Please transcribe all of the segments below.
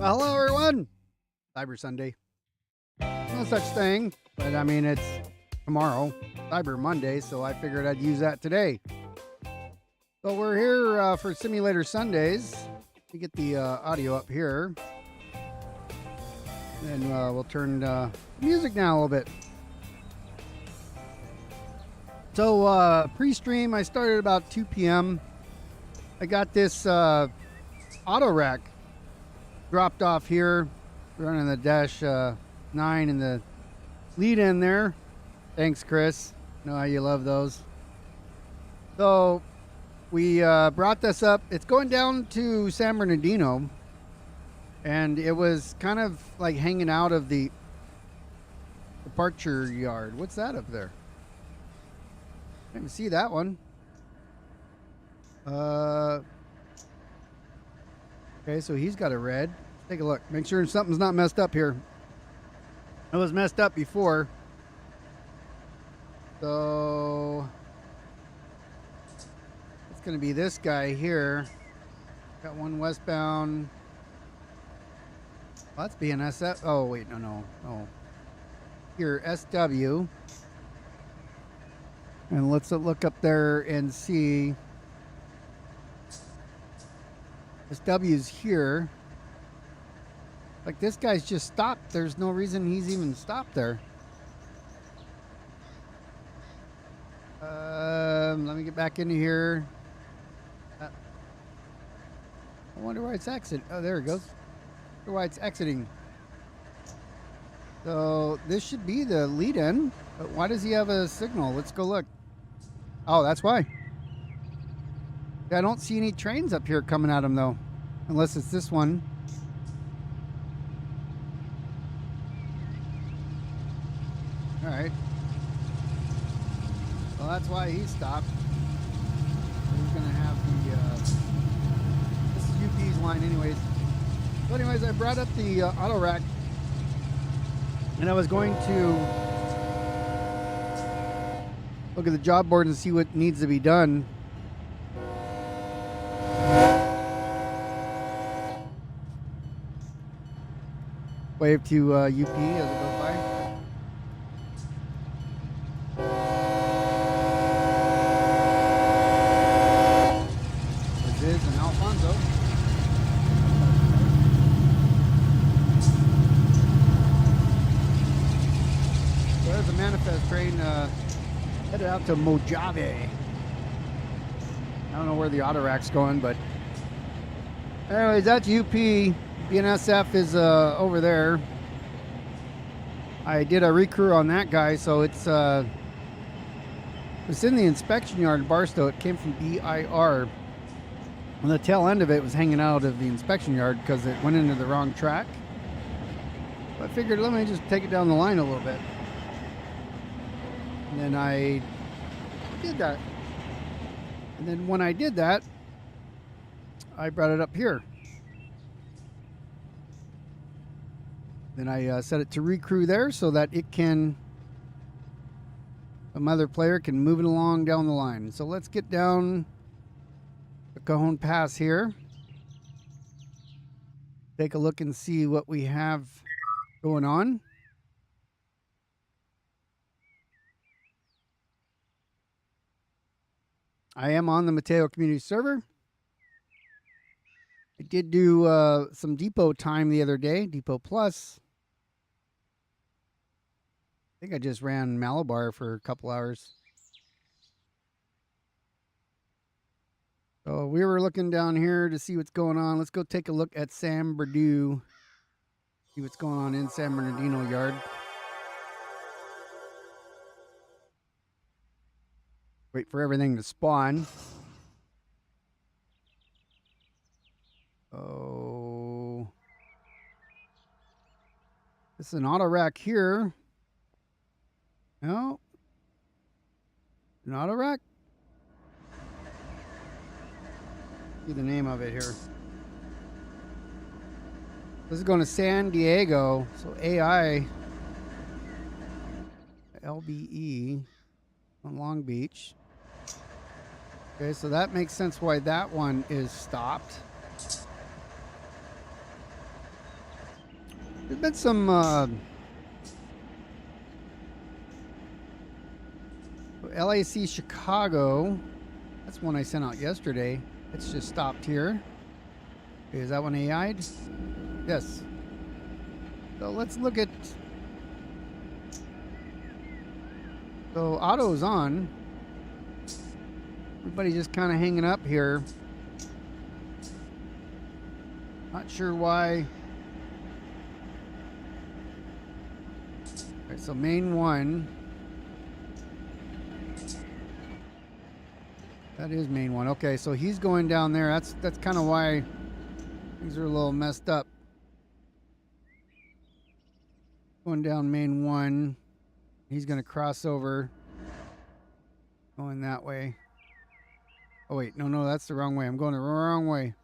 Well, hello everyone. Cyber Sunday. No such thing, but I mean it's tomorrow, Cyber Monday, so I figured I'd use that today. So we're here for Simulator Sundays. We get the audio up here, and we'll turn music down a little bit. So pre-stream, I started about 2 p.m. I got this autorack dropped off here, running the dash 9 in the lead in there. Thanks, Chris. Know how you love those. So we brought this up. It's going down to San Bernardino, and it was kind of like hanging out of the departure yard. What's that up there? I didn't see that one. Okay, so he's got a red. Take a look. Make sure something's not messed up here. It was messed up before. So it's going to be this guy here. Got one westbound. Oh, that's BNSF. Oh, wait, no. Here, SW. And let's look up there and see. SW's here. Like, this guy's just stopped. There's no reason he's even stopped there. Let me get back into here. I wonder why it's exiting. Oh, there it goes. I wonder why it's exiting. So this should be the lead in, but why does he have a signal? Let's go look. Oh, that's why. I don't see any trains up here coming at him though, unless it's this one. All right. Well, that's why he stopped. He's gonna have the. This is UP's line, anyways. So, anyways, I brought up the auto rack, and I was going to look at the job board and see what needs to be done. Wave to UP as it goes by. This is an Alfonso. So there's a manifest train headed out to Mojave. I don't know where the autorack's going, but anyways, that's UP. BNSF is over there. I did a recrew on that guy, so it's in the inspection yard in Barstow. It came from BIR. On the tail end of it was hanging out of the inspection yard because it went into the wrong track. So I figured, let me just take it down the line a little bit. And then I did that. And then when I did that, I brought it up here. Then I set it to recrew there so that it can, some other player can move it along down the line. So let's get down the Cajon Pass here. Take a look and see what we have going on. I am on the Mateo Community server. I did do some depot time the other day, Depot Plus. I think I just ran Malibar for a couple hours. So we were looking down here to see what's going on. Let's go take a look at San Bernardino. See what's going on in San Bernardino yard. Wait for everything to spawn. Oh, this is an auto rack here. No, an auto rack. See the name of it here. This is going to San Diego. So AI LBE on Long Beach. Okay, so that makes sense why that one is stopped. There's been some LAC Chicago. That's one I sent out yesterday. It's just stopped here. Okay, is that one AI'd? Yes. So let's look at. So auto's on. Everybody just kind of hanging up here. Not sure why. All right, so main one. That is main one. Okay, so he's going down there. That's kind of why things are a little messed up. Going down main one. He's going to cross over. Going that way. Oh, wait. No, that's the wrong way. I'm going the wrong way.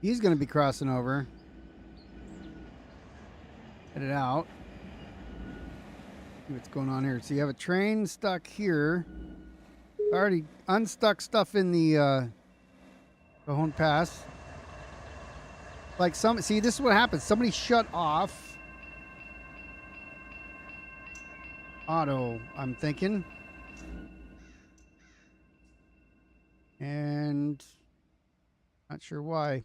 He's going to be crossing over. Headed out. See what's going on here. So you have a train stuck here. Already unstuck stuff in the Cajon Pass. Like see, this is what happens. Somebody shut off auto, I'm thinking. And not sure why.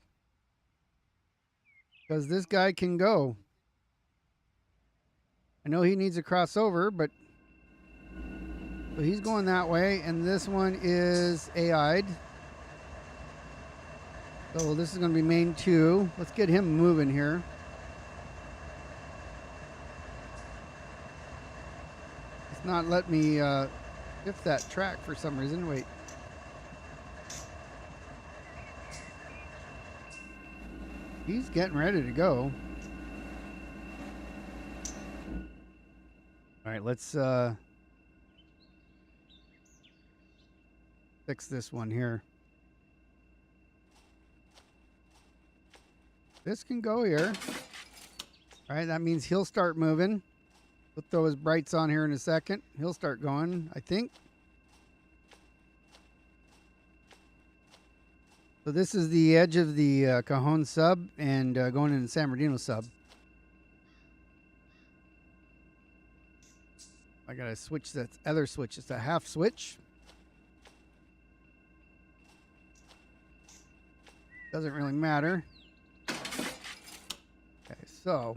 Because this guy can go. I know he needs to cross over, but so he's going that way, and this one is AI'd. So this is going to be main 2. Let's get him moving here. It's not letting me shift that track for some reason. Wait. He's getting ready to go. All right, let's fix this one here. This can go here. All right, that means he'll start moving. We'll throw his brights on here in a second. He'll start going, I think. So this is the edge of the Cajon sub and going into San Bernardino sub. I gotta switch that other switch. It's a half switch. Doesn't really matter. Okay, so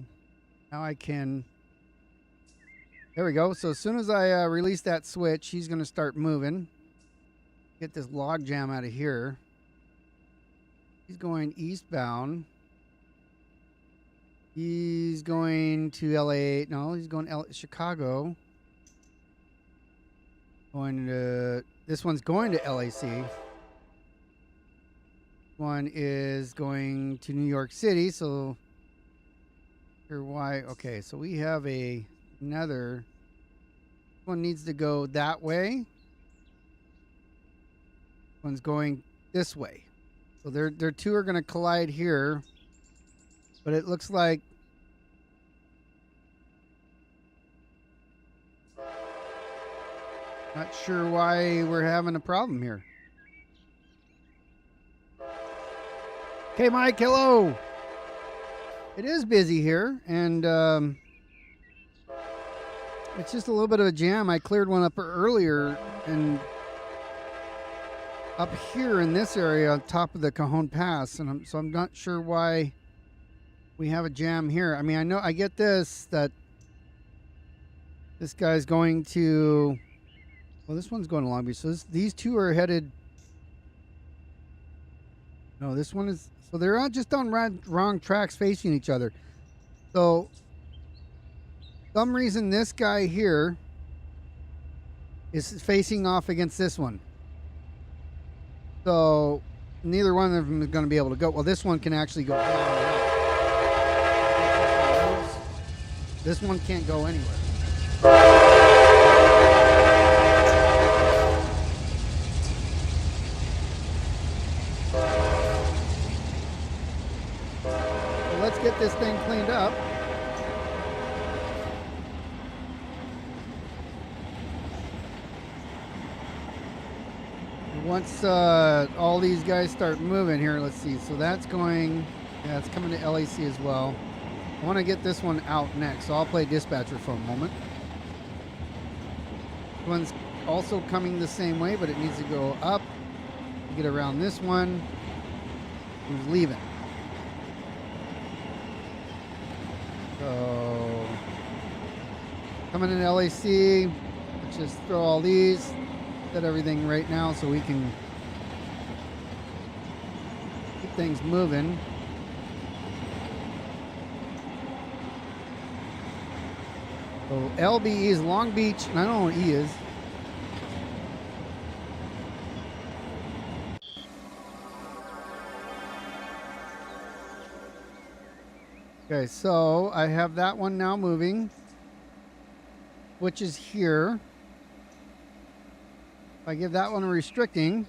now I can. There we go. So as soon as I release that switch, he's gonna start moving. Get this log jam out of here. He's going eastbound. He's going to LA. No, he's going to Chicago. Going to, this one's going to LAC. One is going to New York City. So, here why? Okay, so we have another. One needs to go that way. One's going this way. So their two are going to collide here, but it looks like not sure why we're having a problem here. Okay, Mike, hello. It is busy here, and it's just a little bit of a jam. I cleared one up earlier, and up here in this area on top of the Cajon Pass, and so I'm not sure why we have a jam here. I mean, I know I get this, that this guy's going to, well, this one's going to Long Beach, so these two are headed, no, this one is, so they're all just on wrong tracks facing each other. So some reason this guy here is facing off against this one. So neither one of them is going to be able to go. Well, this one can actually go down and out. This one can't go anywhere. So let's get this thing cleaned up. once all these guys start moving here, let's see. So that's going, yeah, it's coming to LAC as well. I want to get this one out next, so I'll play dispatcher for a moment. This one's also coming the same way, but it needs to go up. Get around this one. Who's leaving? So coming in LAC. Let's just throw all these. Set everything right now so we can keep things moving. So LBE is Long Beach, and I don't know what E is. Okay, so I have that one now moving, which is here. If I give that one a restricting,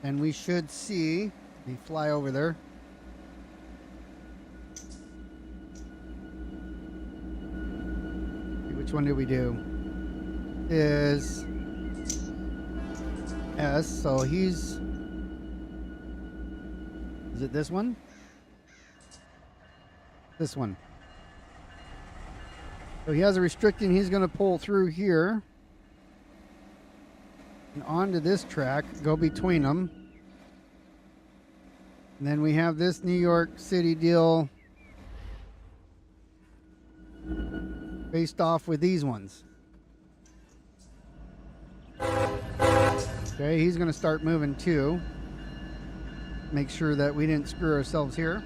and we should see me fly over there. Which one did we do? Is S, so he's, is it this one? This one. So he has a restricting, he's going to pull through here. And onto this track, go between them. And then we have this New York City deal faced off with these ones. Okay, he's going to start moving too. Make sure that we didn't screw ourselves here.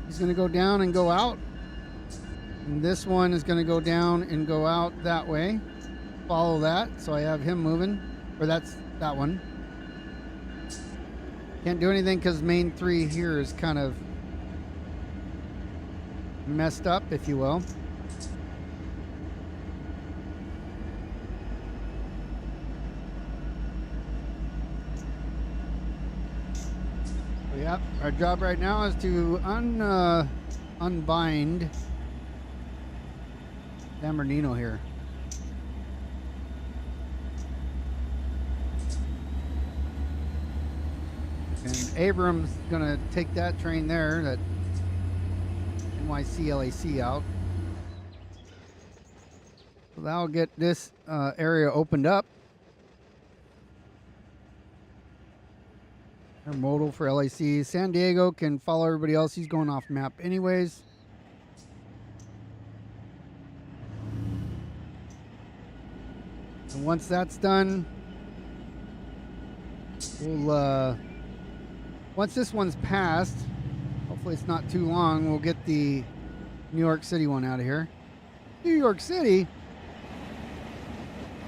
He's going to go down and go out. And this one is going to go down and go out that way. Follow that. So I have him moving. Or that's that one. Can't do anything because main 3 here is kind of messed up, if you will. So yeah, our job right now is to unbind San Bernardino here. And Abram's gonna take that train there, that NYC LAC out. So that'll get this area opened up. Modal for LAC. San Diego can follow everybody else. He's going off map anyways. And once that's done, we'll once this one's passed, hopefully it's not too long, we'll get the New York City one out of here. New York City?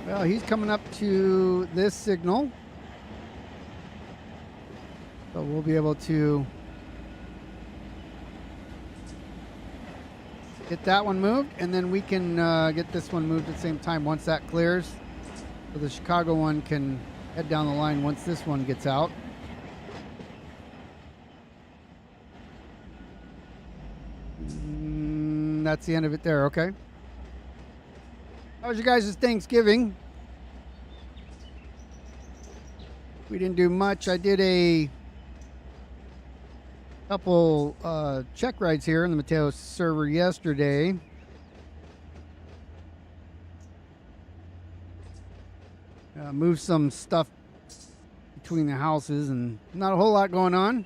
Well, he's coming up to this signal. So we'll be able to get that one moved, and then we can get this one moved at the same time once that clears. So the Chicago one can head down the line once this one gets out. That's the end of it there, okay. How was your guys' Thanksgiving? We didn't do much. I did a couple check rides here in the Mateo server yesterday. Moved some stuff between the houses and not a whole lot going on.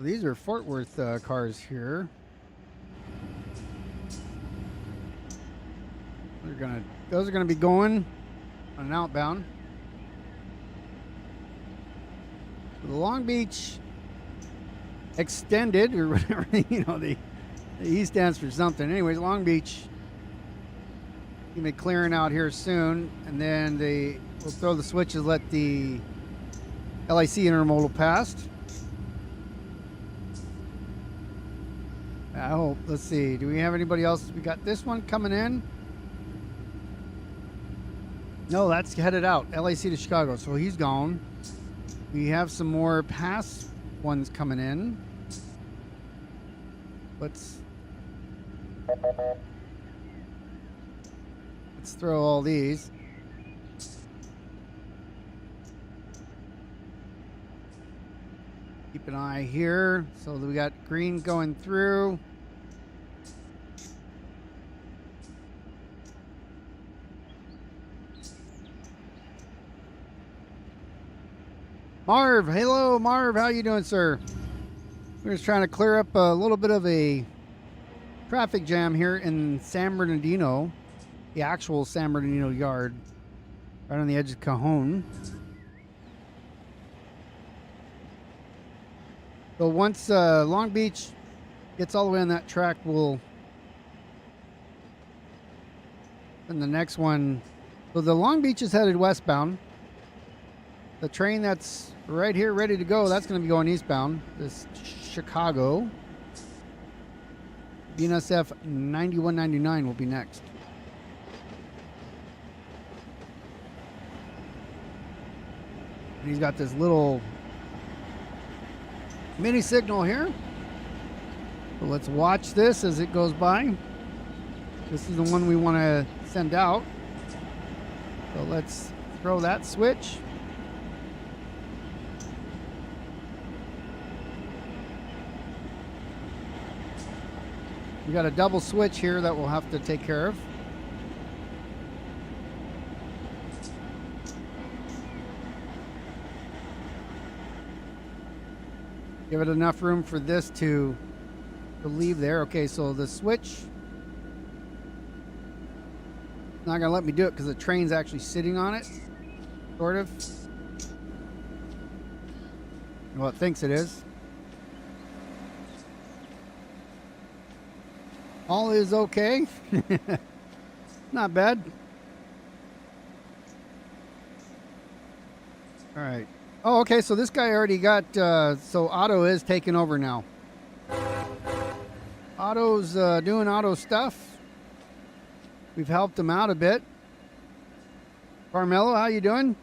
These are Fort Worth cars here. Those are gonna be going on an outbound. The Long Beach Extended, or whatever, you know, the E stands for something. Anyways, Long Beach gonna be clearing out here soon, and then we'll throw the switches, let the LIC intermodal past. I hope. Let's see. Do we have anybody else? We got this one coming in. No, that's headed out. LAC to Chicago. So he's gone. We have some more pass ones coming in. Let's throw all these. Keep an eye here. So we got green going through. Marv, hello Marv, how you doing, sir? We're just trying to clear up a little bit of a traffic jam here in San Bernardino, the actual San Bernardino yard, right on the edge of Cajon. So once Long Beach gets all the way on that track, we'll, and the next one, so the Long Beach is headed westbound. The train that's right here ready to go, that's going to be going eastbound. This Chicago. BNSF 9199 will be next. And he's got this little mini signal here. So let's watch this as it goes by. This is the one we want to send out. So let's throw that switch. We got a double switch here that we'll have to take care of. Give it enough room for this to leave there. Okay, so the switch, not gonna let me do it because the train's actually sitting on it, sort of. Well, it thinks it is. All is okay. Not bad. All right. Oh, okay. So this guy already got, so Otto is taking over now. Otto's doing Otto stuff. We've helped him out a bit. Carmelo, how you doing?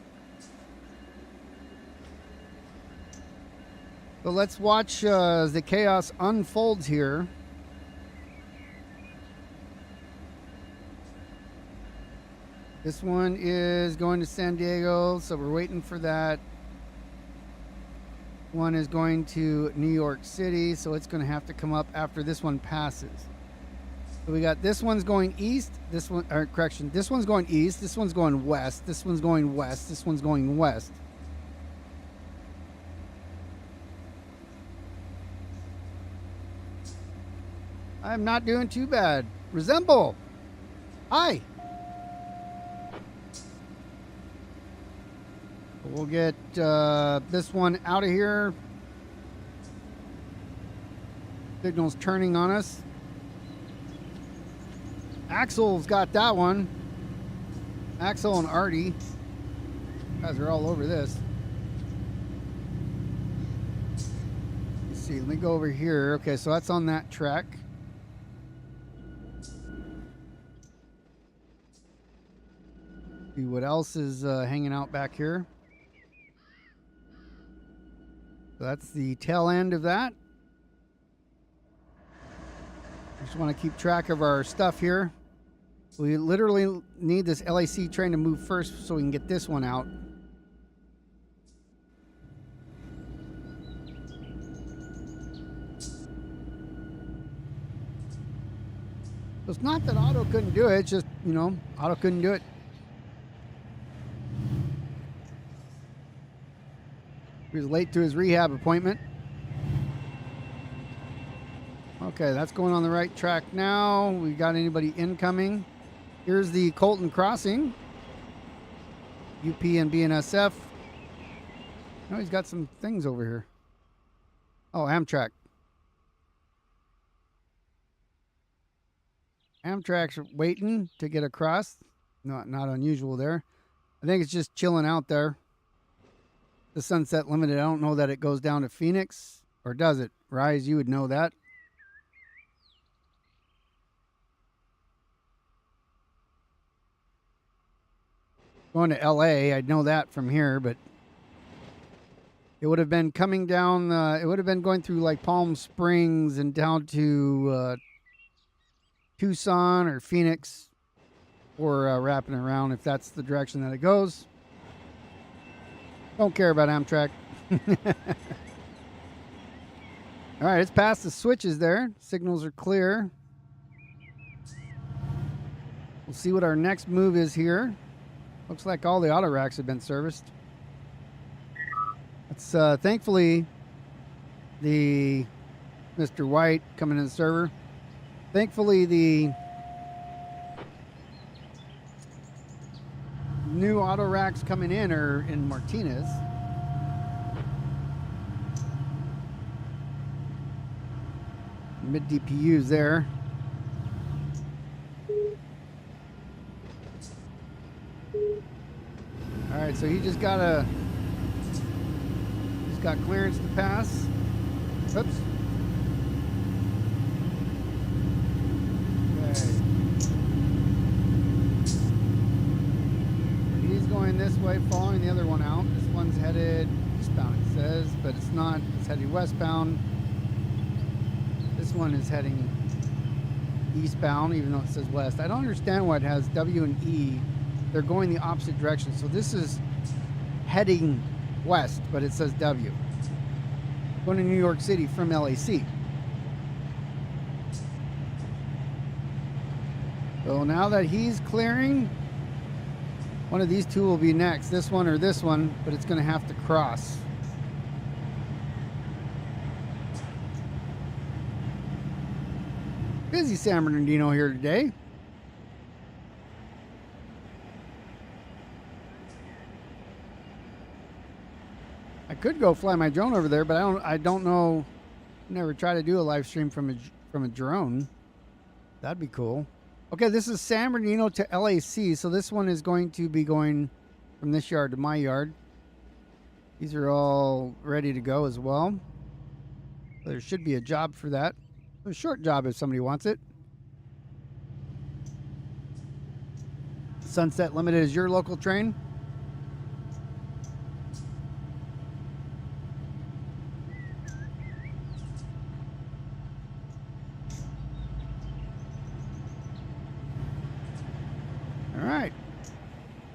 So let's watch as the chaos unfolds here. This one is going to San Diego, so we're waiting for that. One is going to New York City, so it's going to have to come up after this one passes. So we got this one's going east, this one, or correction, this one's going east, this one's going west, this one's going west, this one's going west. I'm not doing too bad. Resemble. Hi. We'll get this one out of here. Signal's turning on us. Axel's got that one. Axel and Artie. You guys are all over this. Let's see. Let me go over here. Okay, so that's on that track. See what else is hanging out back here. So that's the tail end of that. Just want to keep track of our stuff here. We literally need this LAC train to move first so we can get this one out. So it's not that Otto couldn't do it, it's just, you know, Otto couldn't do it. He was late to his rehab appointment. Okay, that's going on the right track now. We got anybody incoming? Here's the Colton Crossing. UP and BNSF. Oh, he's got some things over here. Oh, Amtrak. Amtrak's waiting to get across. Not unusual there. I think it's just chilling out there. The Sunset Limited, I don't know that it goes down to Phoenix, or does it? Rise, you would know that. going to LA. I know that from here, but it would have been coming down. It would have been going through like Palm Springs and down to Tucson or Phoenix, or wrapping around if that's the direction that it goes. Don't care about Amtrak. All right, it's past the switches there. Signals are clear. We'll see what our next move is here. Looks like all the auto racks have been serviced. It's thankfully the Mr. White coming in the server. Thankfully the new auto racks coming in are in Martinez. Mid DPUs there. All right, so he's got clearance to pass. Oops. Okay. He's going this way, following the other one out. This one's headed eastbound, it says, but it's not. It's heading westbound. This one is heading eastbound, even though it says west. I don't understand why it has W and E. They're going the opposite direction. So this is heading west, but it says W. Going to New York City from LAC. So now that he's clearing, one of these two will be next. This one or this one, but it's going to have to cross. Busy San Bernardino here today. I could go fly my drone over there, but I don't know. Never try to do a live stream from a drone. That'd be cool. Okay, this is San Bernardino to LAC, so this one is going to be going from this yard to my yard. These are all ready to go as well. There should be a job for that. A short job if somebody wants it. Sunset Limited is your local train. All right.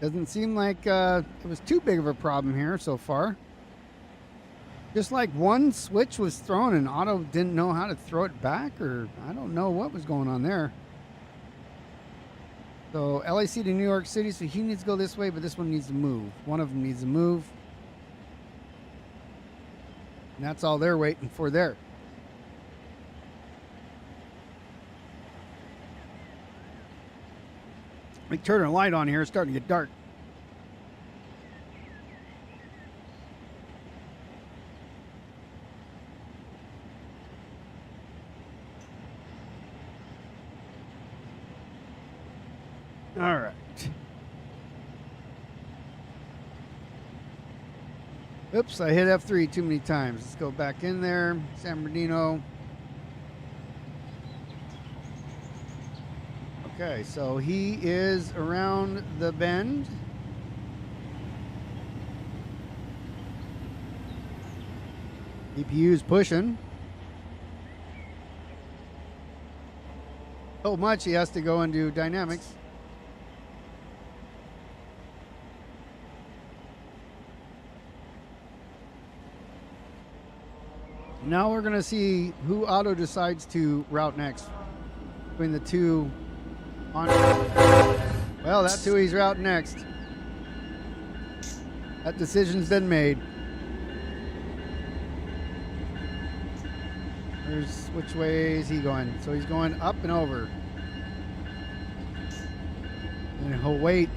Doesn't seem like it was too big of a problem here so far. Just like one switch was thrown and Otto didn't know how to throw it back, or I don't know what was going on there. So LAC to New York City, so he needs to go this way, but this one needs to move. One of them needs to move. And that's all they're waiting for there. Let me turn a light on here, it's starting to get dark. All right. Oops, I hit F3 too many times. Let's go back in there. San Bernardino. Okay, so he is around the bend. DPU's pushing. So much he has to go into dynamics. Now we're going to see who Otto decides to route next between the two. Well, that's who he's routing next. That decision's been made. There's which way is he going? So he's going up and over. And he'll wait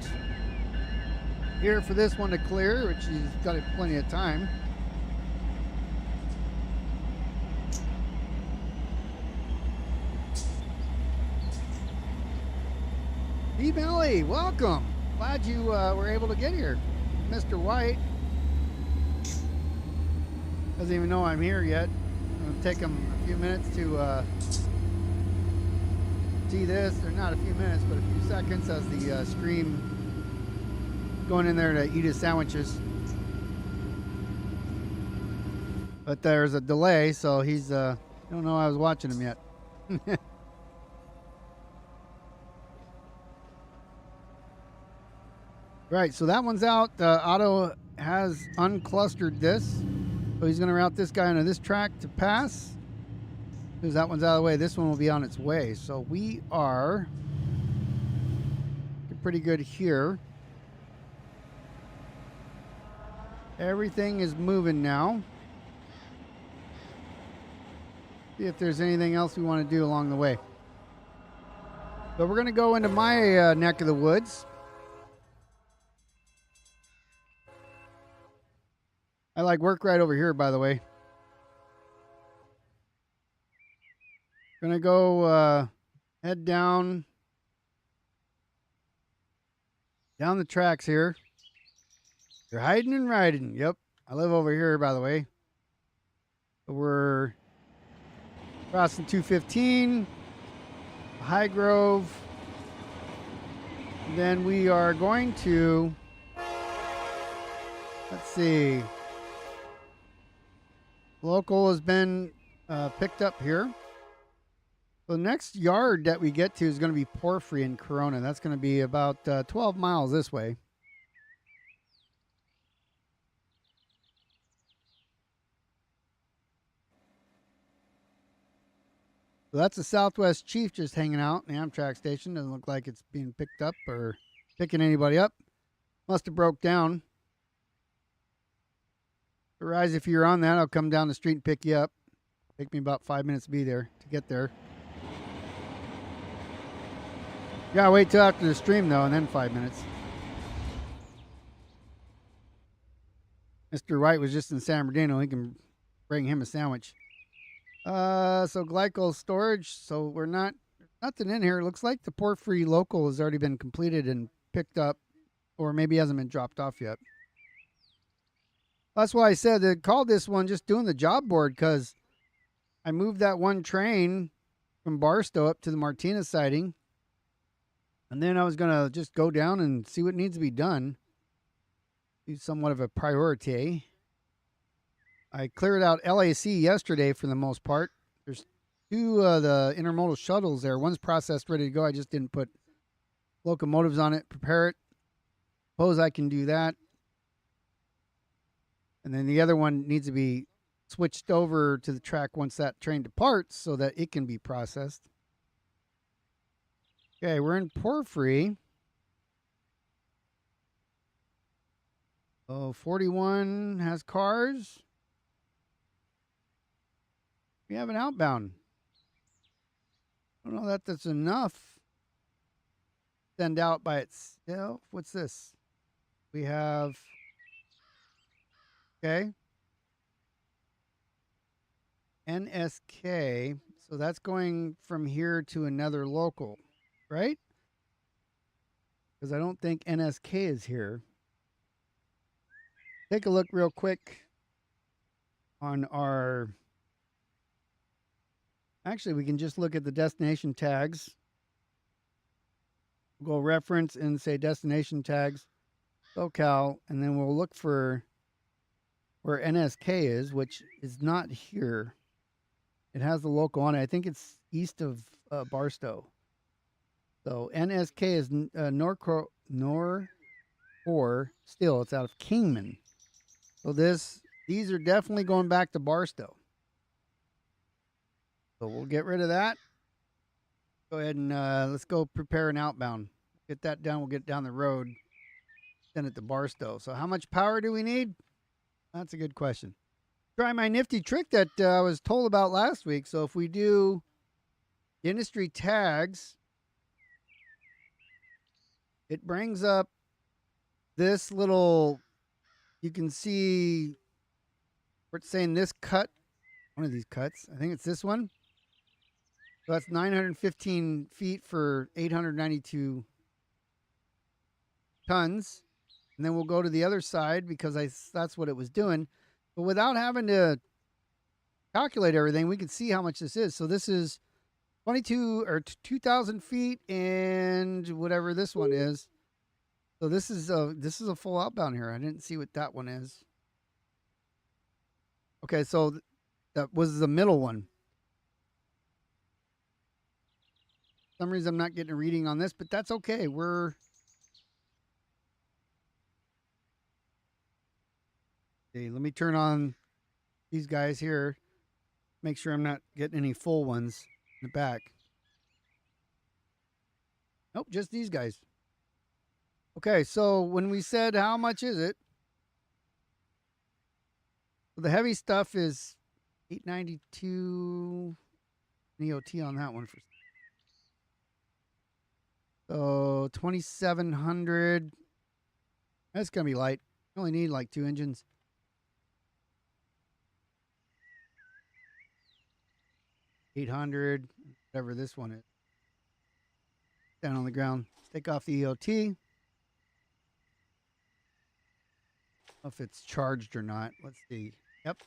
here for this one to clear, which he's got plenty of time. Steve Ellie, welcome. Glad you were able to get here. Mr. White doesn't even know I'm here yet. It'll take him a few minutes to see this, or not a few minutes, but a few seconds as the stream going in there to eat his sandwiches. But there's a delay, so he's, I don't know I was watching him yet. Right, so that one's out. Otto has unclustered this. So he's going to route this guy onto this track to pass. Because that one's out of the way. This one will be on its way. So we are pretty good here. Everything is moving now. See if there's anything else we want to do along the way. So we're going to go into my neck of the woods. I like work right over here, by the way. Gonna go head down the tracks here. You're hiding and riding. Yep, I live over here, by the way. So we're crossing 215, High Grove. Then we are going to, let's see. Local has been picked up here. So the next yard that we get to is going to be Porphyry in Corona. That's going to be about 12 miles this way. So that's the Southwest Chief just hanging out in the Amtrak station. Doesn't look like it's being picked up or picking anybody up. Must have broke down. Rise, if you're on that, I'll come down the street and pick you up. Take me about 5 minutes to be there, to get there. You gotta wait till after the stream, though, and then 5 minutes. Mr. White was just in San Bernardino. He can bring him a sandwich. So glycol storage. So we're not, nothing in here. It looks like the Porphyry local has already been completed and picked up, or maybe hasn't been dropped off yet. That's why I said they called this one just doing the job board, because I moved that one train from Barstow up to the Martinez siding. And then I was going to just go down and see what needs to be done. Do somewhat of a priority. I cleared out LAC yesterday for the most part. There's two of the intermodal shuttles there. One's processed, ready to go. I just didn't put locomotives on it, prepare it. Suppose I can do that. And then the other one needs to be switched over to the track once that train departs so that it can be processed. Okay, we're in Porphyry. Oh, 41 has cars. We have an outbound. I don't know that that's enough. Send out by itself. What's this? We have... Okay. NSK. So that's going from here to another local, right? Because I don't think NSK is here. Take a look real quick on our... Actually, we can just look at the destination tags. We'll go reference and say destination tags, SoCal, and then we'll look for where NSK is, which is not here. It has the local on it. I think it's east of Barstow. So NSK is or still, it's out of Kingman. So these are definitely going back to Barstow. So we'll get rid of that. Go ahead and let's go prepare an outbound. Get that done. We'll get down the road. Send it to Barstow. So how much power do we need? That's a good question. Try my nifty trick that I was told about last week. So if we do industry tags, it brings up this little, you can see where it's saying this cut, one of these cuts. I think it's this one. So that's 915 feet for 892 tons. And then we'll go to the other side because that's what it was doing. But without having to calculate everything, we can see how much this is. So this is 22 or 2,000 feet and whatever this one is. So this is a full outbound here. I didn't see what that one is. Okay, so that was the middle one. For some reason I'm not getting a reading on this, but that's okay. Okay, let me turn on these guys here. Make sure I'm not getting any full ones in the back. Nope, just these guys. Okay, so when we said how much is it? So the heavy stuff is $892 EOT on that one. So 2,700. That's gonna be light. You only need like 2 engines. $800, whatever this one is. Down on the ground. Take off the EOT. If it's charged or not. Let's see. Yep.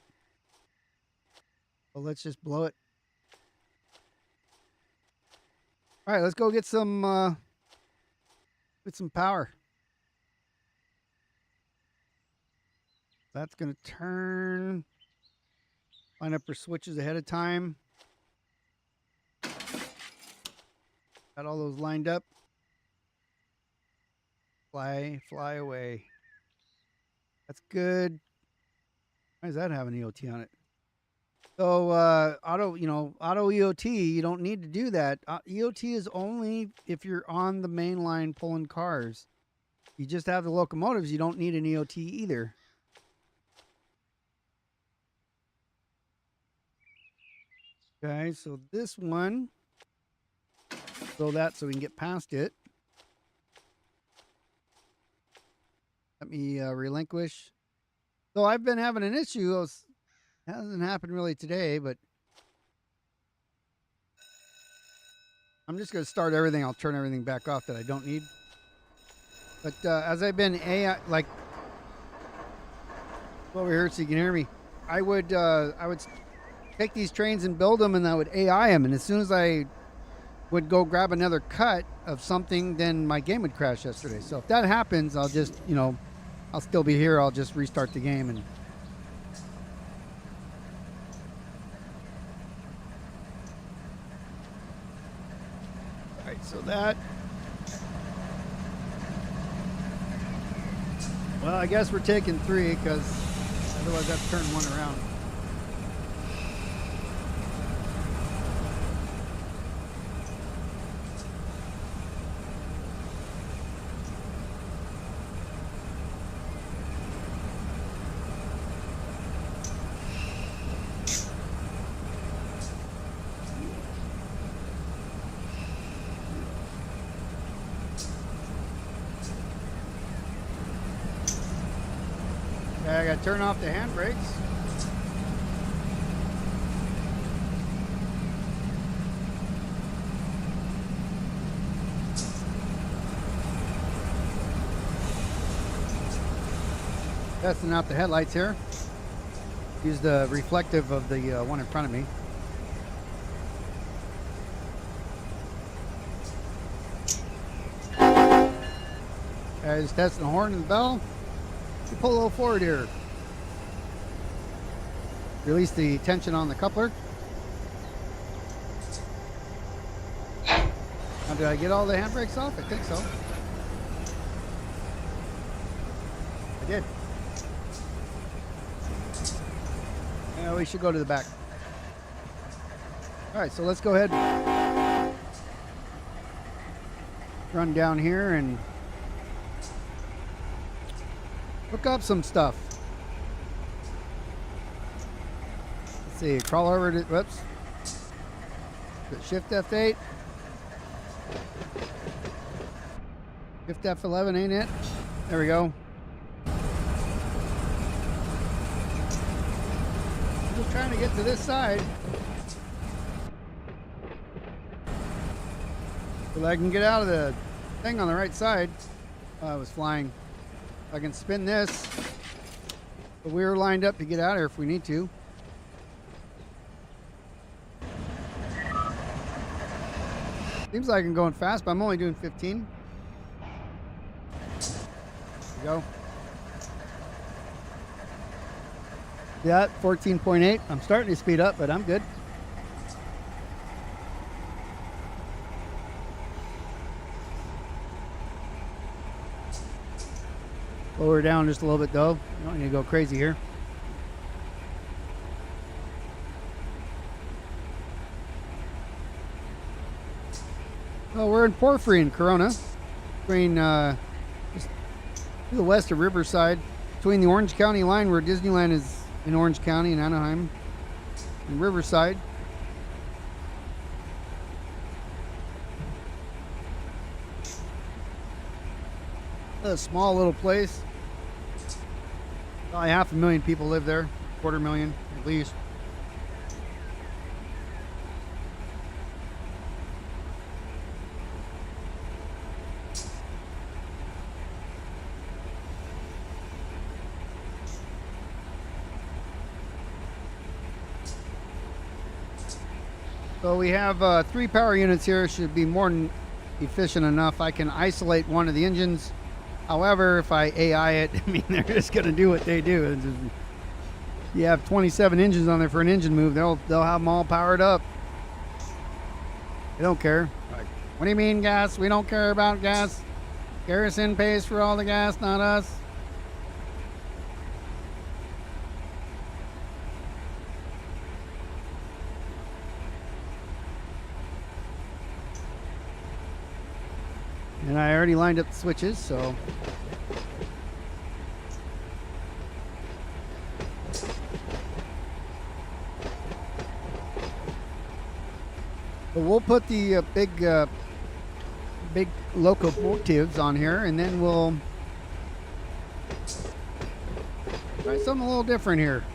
Well, let's just blow it. All right, let's go get some power. That's gonna turn. Line up our switches ahead of time. Got all those lined up. Fly away. That's good. Why does that have an EOT on it? So auto EOT, you don't need to do that. EOT is only if you're on the main line pulling cars. You just have the locomotives, you don't need an EOT either. Okay, so this one, so we can get past it. Let me relinquish. So I've been having an issue. Hasn't happened really today, but I'm just going to start everything. I'll turn everything back off that I don't need. But as I've been like over here so you can hear me, I would take these trains and build them, and I would AI them. And as soon as I would go grab another cut of something, then my game would crash yesterday. So if that happens, I'll just, I'll still be here. I'll just restart the game. And all right, so that. Well, I guess we're taking 3 because otherwise I have to turn one around. Okay, I gotta turn off the handbrakes. Testing out the headlights here. Use the reflective of the one in front of me. Okay, just testing the horn and the bell. Pull a little forward here. Release the tension on the coupler. Now, did I get all the handbrakes off? I think so. I did. Yeah, we should go to the back. All right, so let's go ahead and run down here and hook up some stuff. Let's see, crawl over to, whoops. Shift F8. Shift F11, ain't it? There we go. Just trying to get to this side so that I can get out of the thing on the right side. I was flying. I can spin this, but we're lined up to get out of here if we need to. Seems like I'm going fast, but I'm only doing 15. Go. Yeah, 14.8. I'm starting to speed up, but I'm good. Lower down just a little bit though. You don't need to go crazy here. Well, we're in Porphyry in Corona, between just to the west of Riverside, between the Orange County line where Disneyland is in Orange County and Anaheim, and Riverside. A small little place. Probably 500,000 people live there, 250,000 at least. So we have 3 power units here. Should be more than efficient enough. I can isolate one of the engines. However, if I AI it, I mean, they're just going to do what they do. Just, you have 27 engines on there for an engine move. They'll have them all powered up. They don't care. Like, what do you mean gas? We don't care about gas. Garrison pays for all the gas, not us. And I already lined up the switches, so but we'll put the big locomotives on here, and then we'll try something a little different here.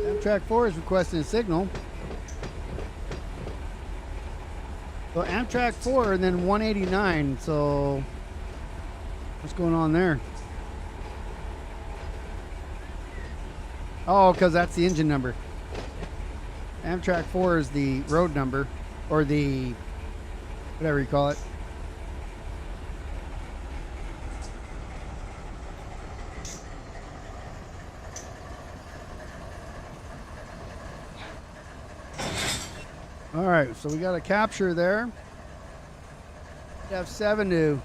Amtrak 4 is requesting a signal. So Amtrak 4 and then 189. So what's going on there? Oh, because that's the engine number. Amtrak 4 is the road number, or the whatever you call it. All right, so we got a capture there. F7 to.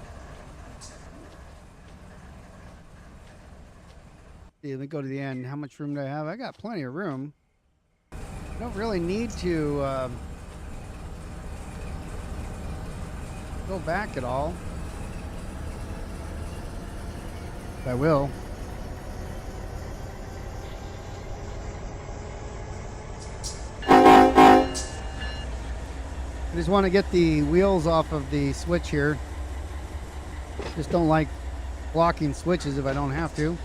Let me go to the end. How much room do I have? I got plenty of room. I don't really need to go back at all. I will. I just want to get the wheels off of the switch here. Just don't like blocking switches if I don't have to.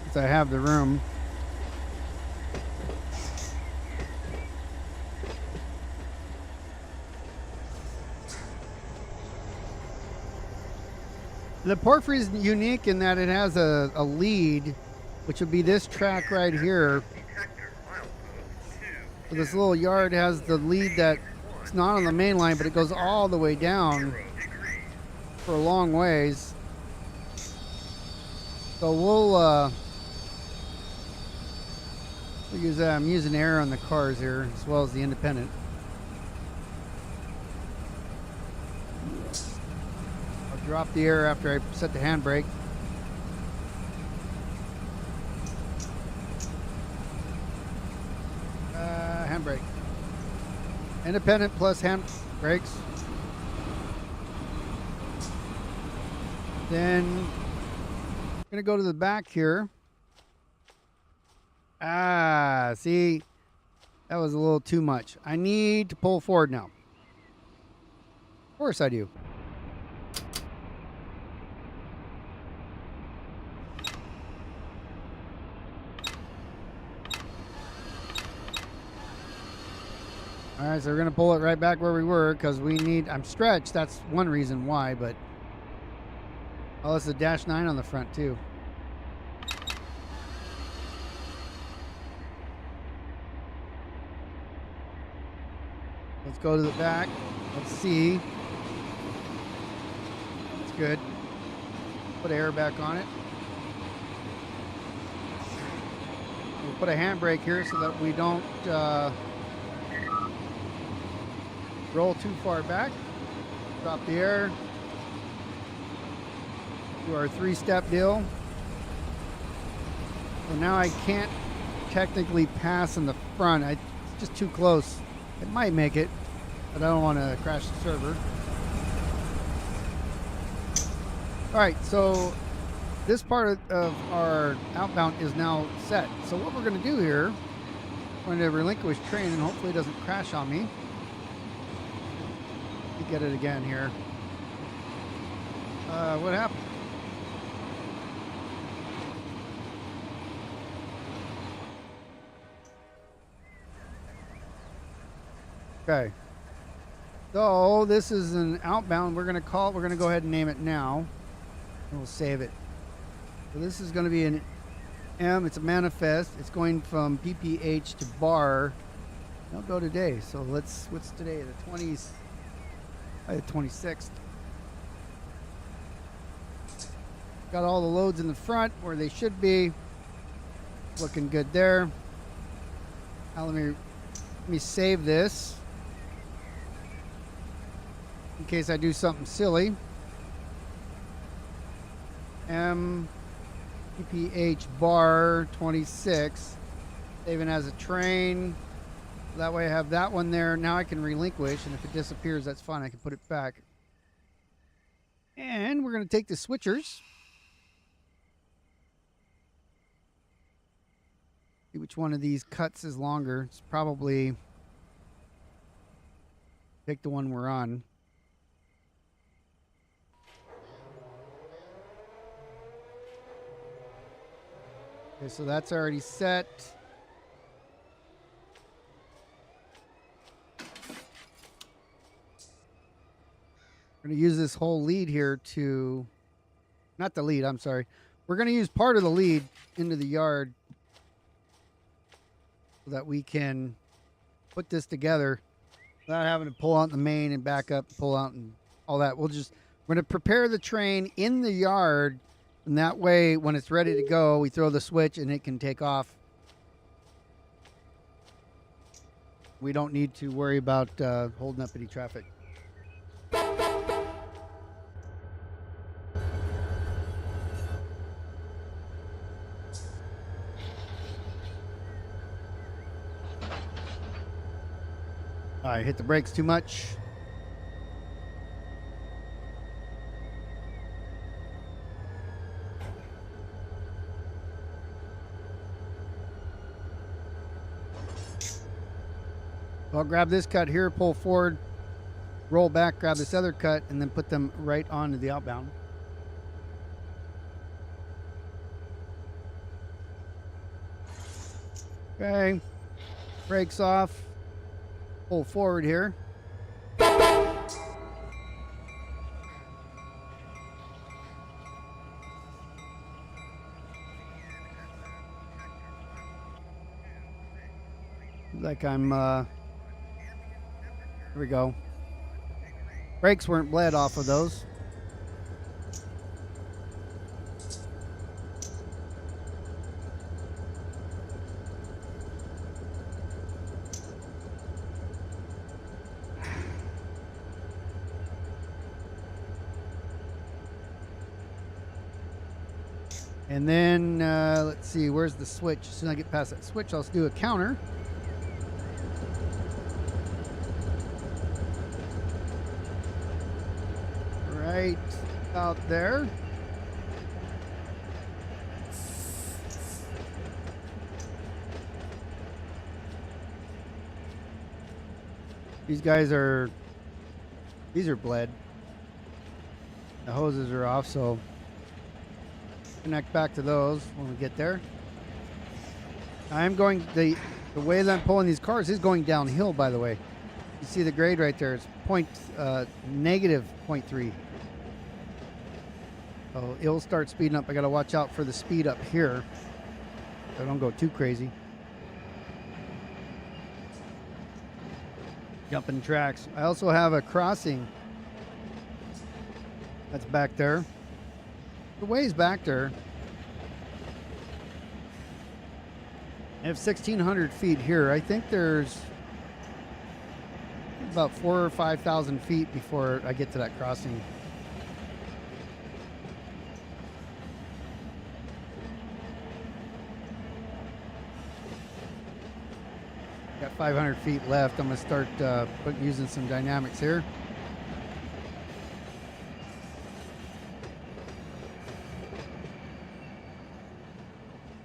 Since I have the room. The Porphyry is unique in that it has a lead, which would be this track right here. So this little yard has the lead that it's not on the main line, but it goes all the way down for a long ways. So we'll use that. I'm using air on the cars here as well as the independent. I'll drop the air after I set the handbrake. Handbrake. Independent plus hand brakes. Then I'm gonna go to the back here. See, that was a little too much. I need to pull forward now. Of course I do. All right, so we're going to pull it right back where we were because we need, I'm stretched. That's one reason why, but oh, it's a -9 on the front too. Let's go to the back. Let's see. It's good. Put air back on it. We'll put a handbrake here so that we don't roll too far back. Drop the air. Do our 3-step deal. So now I can't technically pass in the front. It's just too close. It might make it, but I don't want to crash the server. All right, so this part of our outbound is now set. So what we're going to do here, we're going to relinquish train and hopefully it doesn't crash on me. Let me get it again here. What happened? Okay. So this is an outbound. We're going to go ahead and name it now. And we'll save it. So this is going to be an M. It's a manifest. It's going from PPH to bar. I'll go today. So what's today? The 20s. The 26th. Got all the loads in the front where they should be. Looking good there. Now let me save this in case I do something silly. PPH bar 26, even as a train. That way I have that one there. Now I can relinquish, and if it disappears, that's fine. I can put it back. And we're going to take the switchers. See which one of these cuts is longer. It's probably pick the one we're on. Okay, so that's already set. We're going to use this whole lead here to, not the lead, I'm sorry. We're going to use part of the lead into the yard so that we can put this together without having to pull out the main and back up, pull out and all that. We're going to prepare the train in the yard, and that way when it's ready to go, we throw the switch and it can take off. We don't need to worry about holding up any traffic. All right, hit the brakes too much. I'll grab this cut here, pull forward, roll back, grab this other cut, and then put them right onto the outbound. Okay, brakes off, pull forward here. Like I'm, here we go. Brakes weren't bled off of those. And then, let's see, where's the switch? As soon as I get past that switch, I'll do a counter. Right out there. These are bled. The hoses are off, so connect back to those when we get there. I'm going, the way that I'm pulling these cars is going downhill, by the way. You see the grade right there. It's negative 0.3. So it'll start speeding up. I got to watch out for the speed up here so I don't go too crazy. Jumping tracks. I also have a crossing that's back there. The way's back there. I have 1,600 feet here. I think there's about 4,000 or 5,000 feet before I get to that crossing. Got 500 feet left. I'm going to start using some dynamics here.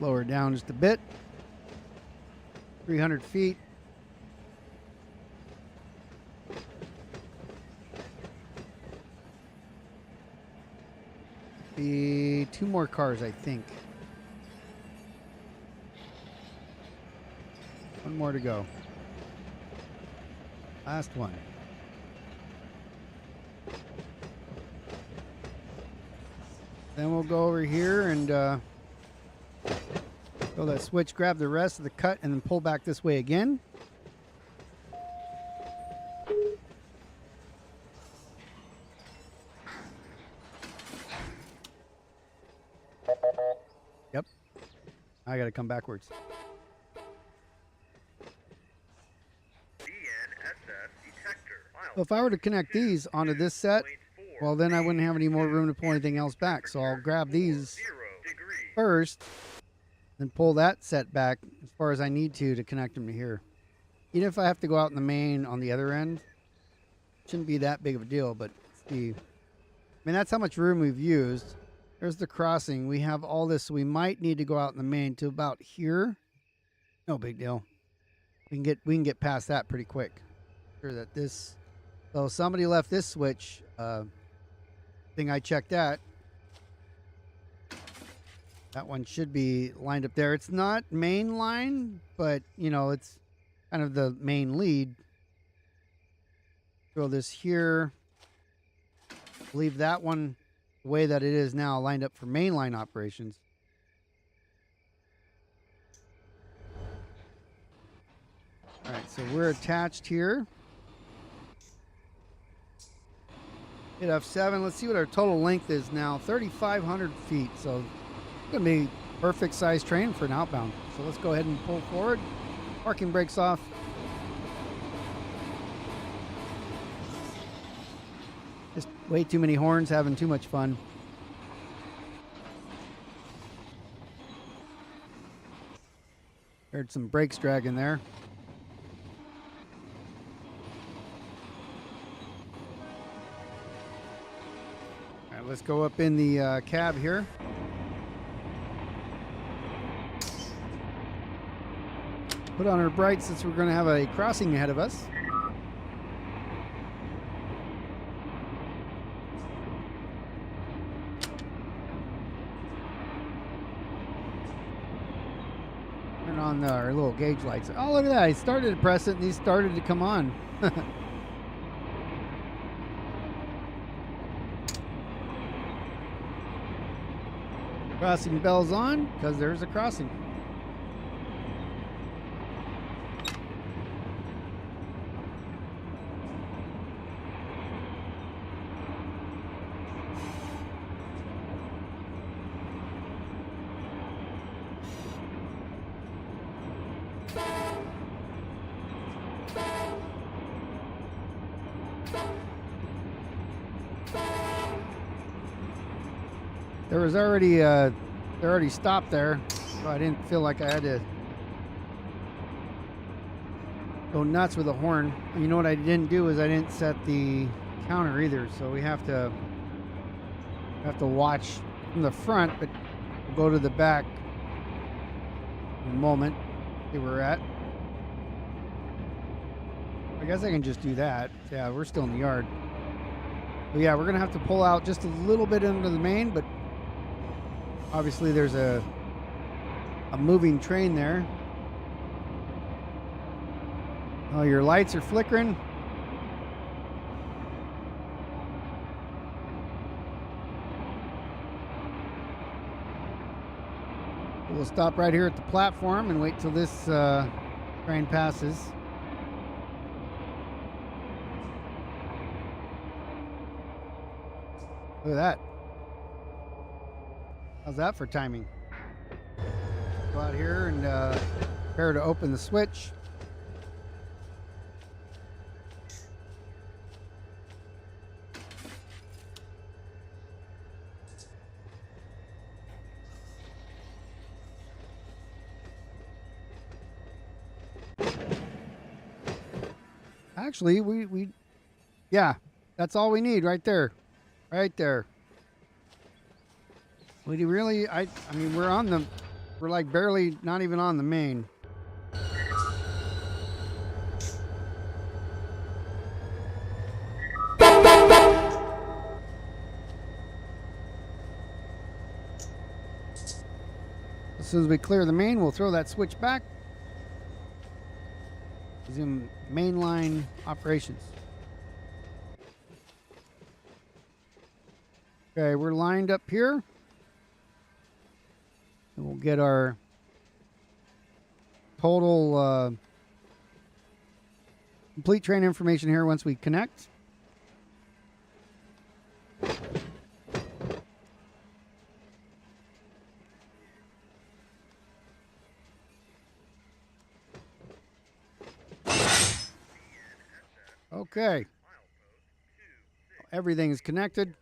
Lower down just a bit. 300 feet. Be 2 more cars, I think. 1 more to go. Last one. Then we'll go over here and go that switch, grab the rest of the cut, and then pull back this way again. Yep. I got to come backwards. BNSF detector. So if I were to connect these onto this set, well, then I wouldn't have any more room to pull anything else back. So I'll grab these first, then pull that set back as far as I need to connect them to here. Even if I have to go out in the main on the other end, shouldn't be that big of a deal. But see, I mean, that's how much room we've used. There's the crossing. We have all this, so we might need to go out in the main to about here. No big deal. We can get past that pretty quick. Sure that this. So somebody left this switch. Thing I checked that. That one should be lined up there. It's not main line, but you know it's kind of the main lead. Throw this here. Leave that one the way that it is now, lined up for mainline operations. All right, so we're attached here. Hit F7. Let's see what our total length is now. 3,500 feet. So it's going to be perfect size train for an outbound. So let's go ahead and pull forward. Parking brakes off. Just way too many horns, having too much fun. Heard some brakes dragging there. All right, let's go up in the cab here. Put on our brights since we're going to have a crossing ahead of us. Turn on our little gauge lights. Oh, look at that. I started to press it and these started to come on. Crossing bells on because there's a crossing. There was already they already stopped there, so I didn't feel like I had to go nuts with a horn. And you know what I didn't do is I didn't set the counter either, so we have to watch from the front, but we'll go to the back in a moment. See where we're at. I guess I can just do that. Yeah, we're still in the yard. But yeah, we're gonna have to pull out just a little bit into the main, but obviously there's a moving train there. Oh, your lights are flickering. We'll stop right here at the platform and wait till this train passes. Look at that. How's that for timing? Go out here and prepare to open the switch. Actually, yeah, that's all we need right there. Right there. We really, I mean, we're like barely not even on the main. As soon as we clear the main, we'll throw that switch back. Resume mainline operations. Okay, we're lined up here. And we'll get our total complete train information here once we connect. Okay. Everything is connected.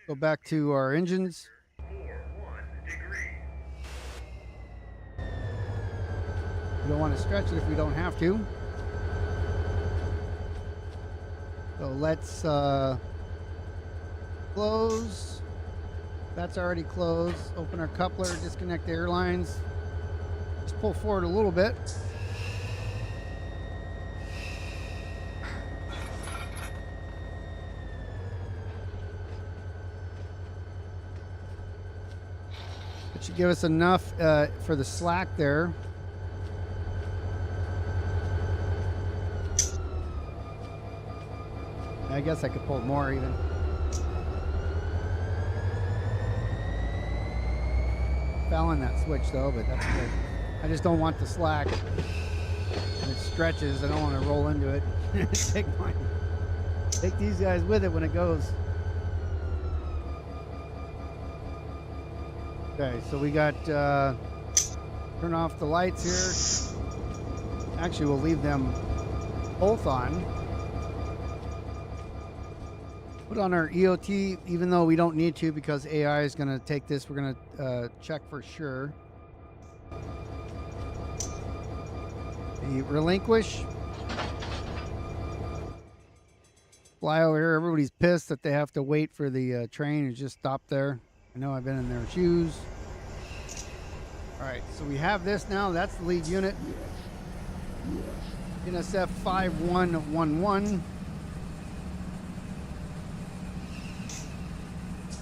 Go back to our engines. We don't want to stretch it if we don't have to. So let's close. That's already closed. Open our coupler, disconnect the airlines. Just pull forward a little bit. It should give us enough for the slack there. I guess I could pull more even. Fell on that switch though, but that's good. I just don't want the slack. When it stretches, I don't want to roll into it. Take these guys with it when it goes. Okay, so we got turn off the lights here. Actually, we'll leave them both on. Put on our EOT, even though we don't need to because AI is going to take this. We're going to check for sure. The relinquish. Fly over here. Everybody's pissed that they have to wait for the train and just stop there. I know I've been in their shoes. All right, so we have this now. That's the lead unit. BNSF 5111.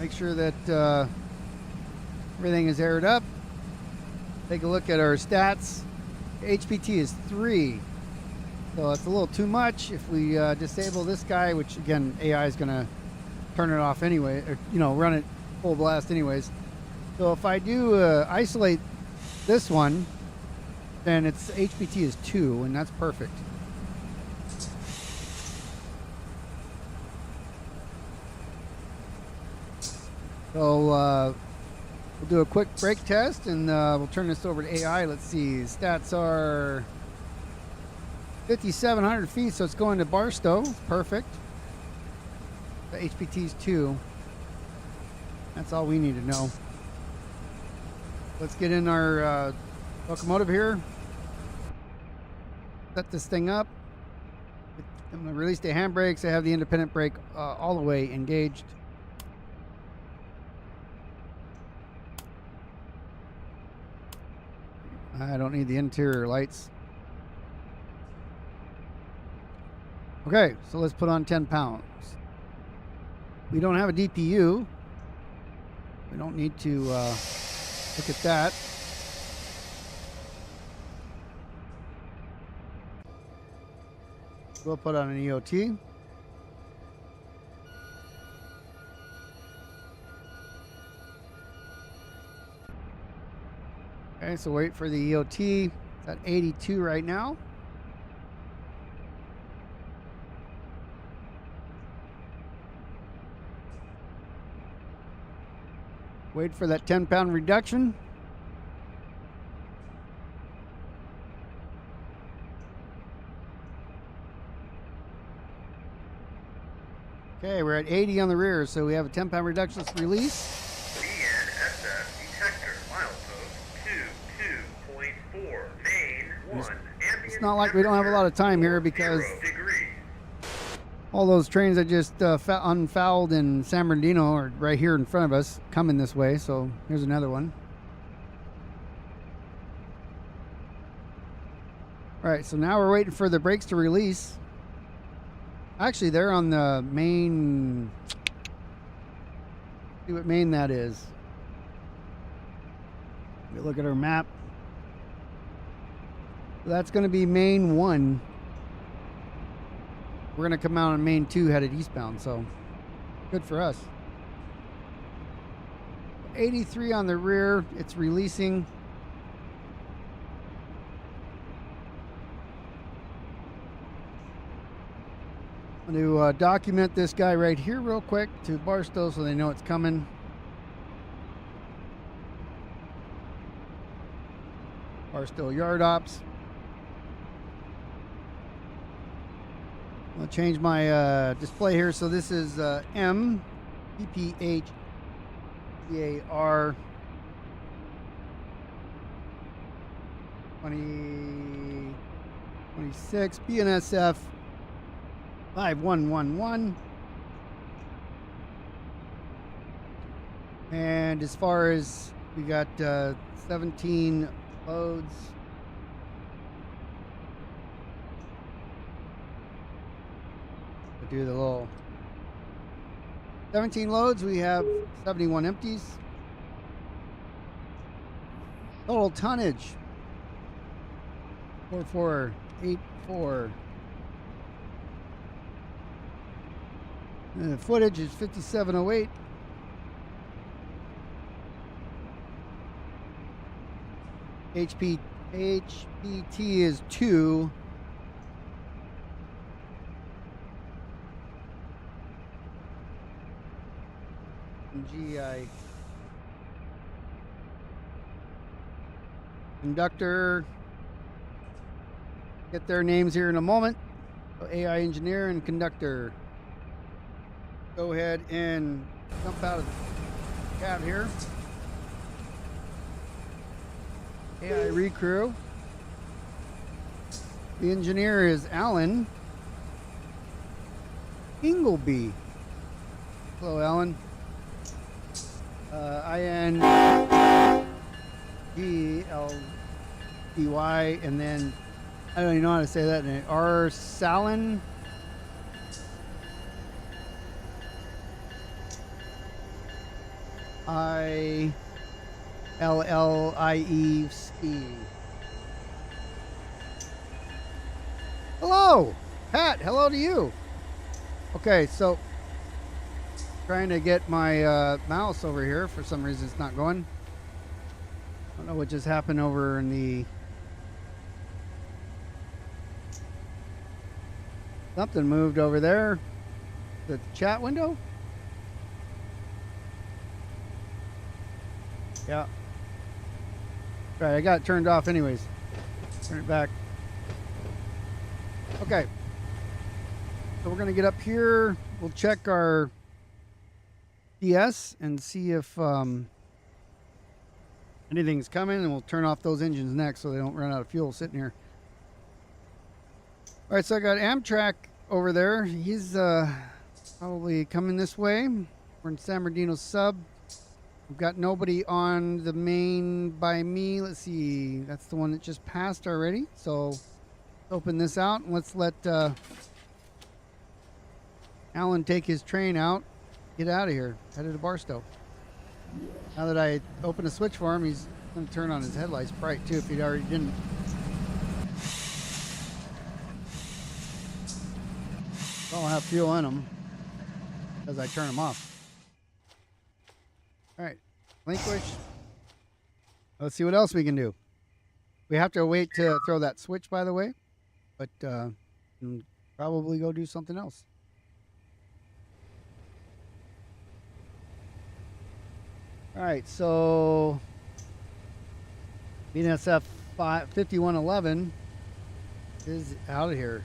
Make sure that everything is aired up. Take a look at our stats. HPT is 3. So it's a little too much. If we disable this guy, which again, AI is going to turn it off anyway, or, you know, run it full blast anyways. So if I do isolate this one, then its HPT is 2, and that's perfect. So we'll do a quick brake test, and we'll turn this over to AI. Let's see, stats are 5,700 feet, so it's going to Barstow. Perfect. The HPT is 2. That's all we need to know. Let's get in our locomotive here. Set this thing up. I'm going to release the handbrakes. I have the independent brake all the way engaged. I don't need the interior lights. Okay, so let's put on 10 pounds. We don't have a DPU. We don't need to look at that. We'll put on an EOT. Okay, so wait for the EOT. It's at 82 right now. Wait for that 10-pound reduction. Okay, we're at 80 on the rear, so we have a 10-pound reduction. Let's release. BNSF detector milepost 22.4 main 1. It's not like we don't have a lot of time here because all those trains that just unfouled in San Bernardino are right here in front of us, coming this way. So here's another one. All right, so now we're waiting for the brakes to release. Actually, they're on the main. See what main that is. We look at our map. That's going to be main 1. We're going to come out on main 2 headed eastbound, so good for us. 83 on the rear. It's releasing. I'm going to document this guy right here real quick to Barstow so they know it's coming. Barstow Yard Ops. I'll change my display here. So this is M PPH EAR 2026 BNSF 5111. And as far as we got 17 loads. Do the little 17 loads. We have 71 empties. Total tonnage 4484. And the footage is 5708. HPT is 2. GI conductor, get their names here in a moment. So AI engineer and conductor, go ahead and jump out of the cab here. AI recrew, the engineer is Alan Ingleby. Hello, Alan. INGLBY, and then I don't even know how to say that name. R. Salin. ILLIE. Hello, Pat. Hello to you. Okay, so trying to get my mouse over here. For some reason it's not going. I don't know what just happened over in the... Something moved over there. The chat window? Yeah. Right, I got it turned off anyways. Turn it back. Okay. So we're going to get up here. We'll check our DS and see if anything's coming, and we'll turn off those engines next so they don't run out of fuel sitting here. All right, so I got Amtrak over there. He's probably coming this way. We're in San Bernardino sub. We've got nobody on the main by me. Let's see. That's the one that just passed already. So let's open this out and let's let Alan take his train out. Get out of here. Headed to Barstow. Now that I opened a switch for him, he's going to turn on his headlights bright too if he already didn't. I'll have fuel in them as I turn them off. All right. Relinquish. Let's see what else we can do. We have to wait to throw that switch, by the way, but probably go do something else. All right, so BNSF 5111 is out of here.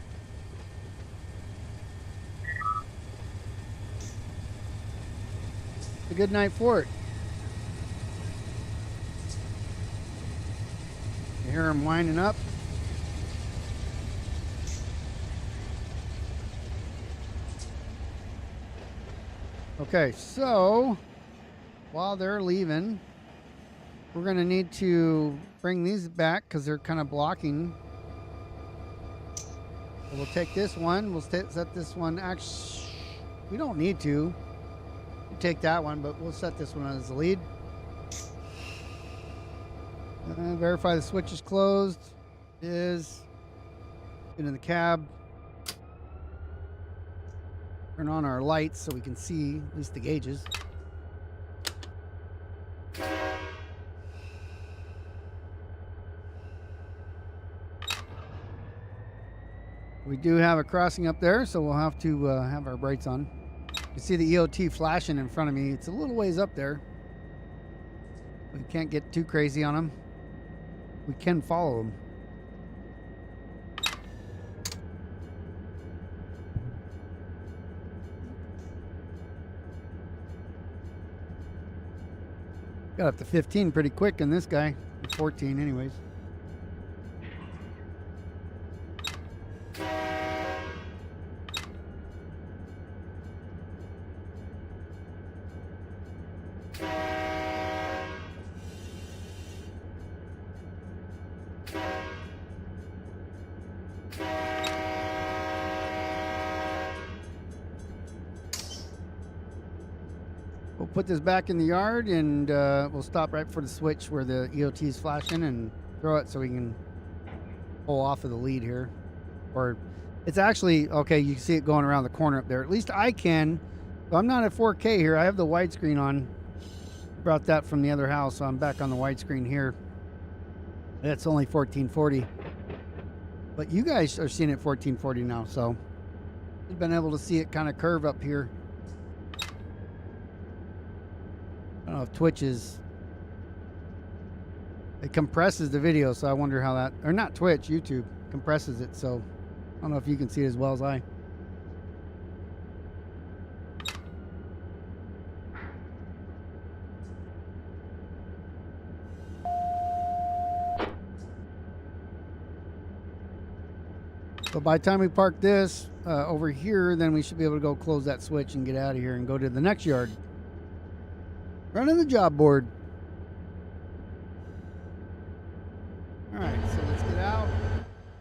It's a good night for it. You hear him winding up. Okay, so while they're leaving, we're going to need to bring these back because they're kind of blocking. So we'll take this one. We'll set this one. Actually, we don't need to. We take that one, but we'll set this one as the lead. Verify the switch is closed. It is. Get in the cab. Turn on our lights so we can see at least the gauges. We do have a crossing up there, so we'll have to have our brights on. You see the EOT flashing in front of me. It's a little ways up there. We can't get too crazy on them. We can follow them. Got up to 15 pretty quick in this guy. 14 anyways. We'll put this back in the yard and we'll stop right before the switch where the EOT is flashing and throw it so we can pull off of the lead here. Or it's actually, okay, you can see it going around the corner up there. At least I can. So I'm not at 4K here. I have the widescreen on. Brought that from the other house, so I'm back on the widescreen here. It's only 1440. But you guys are seeing it 1440 now, so you've been able to see it kind of curve up here. I don't know if Twitch is... It compresses the video, so I wonder how that... Or not Twitch, YouTube compresses it, so I don't know if you can see it as well as I. So by the time we park this over here, then we should be able to go close that switch and get out of here and go to the next yard. Running the job board. All right, so let's get out.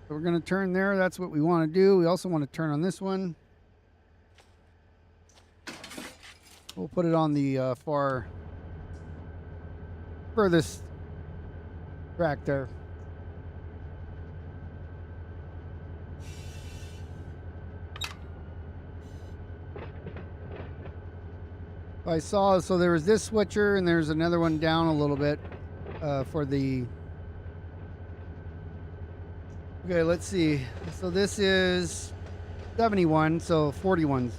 So we're going to turn there. That's what we want to do. We also want to turn on this one. We'll put it on the furthest track there. I saw, so there was this switcher and there's another one down a little bit for the... Okay, let's see. So this is 71, so 41s.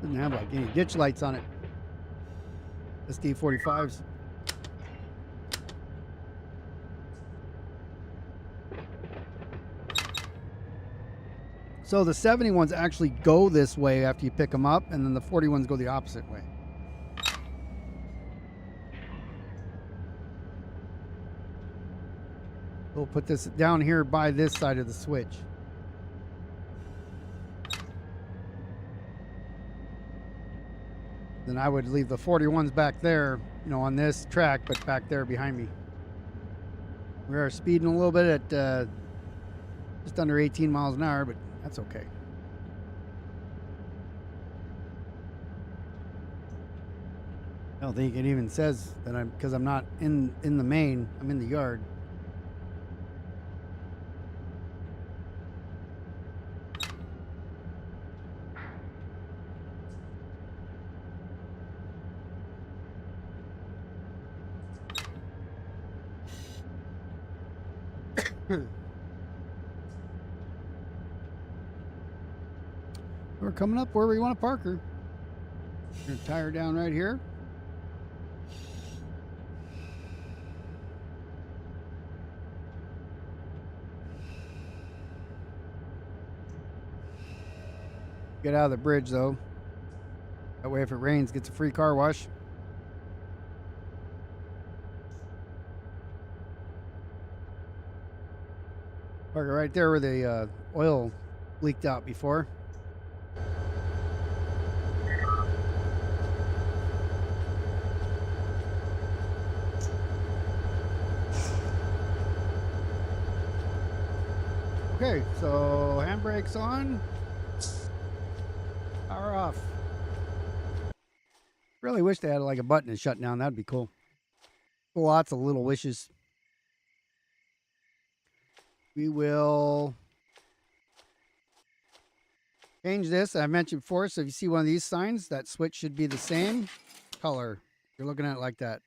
Doesn't have like any ditch lights on it. SD45s. So the 71s actually go this way after you pick them up, and then the 41s go the opposite way. We'll put this down here by this side of the switch. Then I would leave the 41s back there, you know, on this track, but back there behind me. We are speeding a little bit at just under 18 miles an hour, but that's okay. I don't think it even says that because I'm not in the main, I'm in the yard. we're coming up where we want to park her. Gonna tie her down right here. Get out of the bridge though. That way if it rains, gets a free car wash. Park it right there where the oil leaked out before. Okay, so handbrakes on, power off. Really wish they had like a button to shut down. That'd be cool. Lots of little wishes. We will change this. I mentioned before, so if you see one of these signs, that switch should be the same color. You're looking at it like that.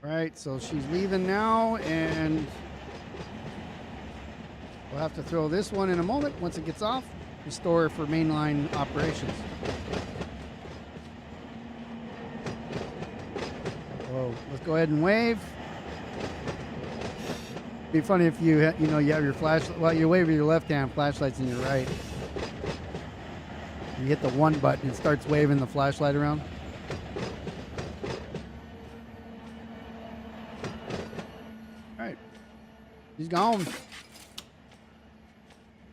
All right, so she's leaving now, and we'll have to throw this one in a moment once it gets off. Restore for mainline operations. So let's go ahead and wave. Be funny if you have your flashlight. Well, you wave with your left hand, flashlight's in your right. You hit the one button, it starts waving the flashlight around. All right, she's gone. All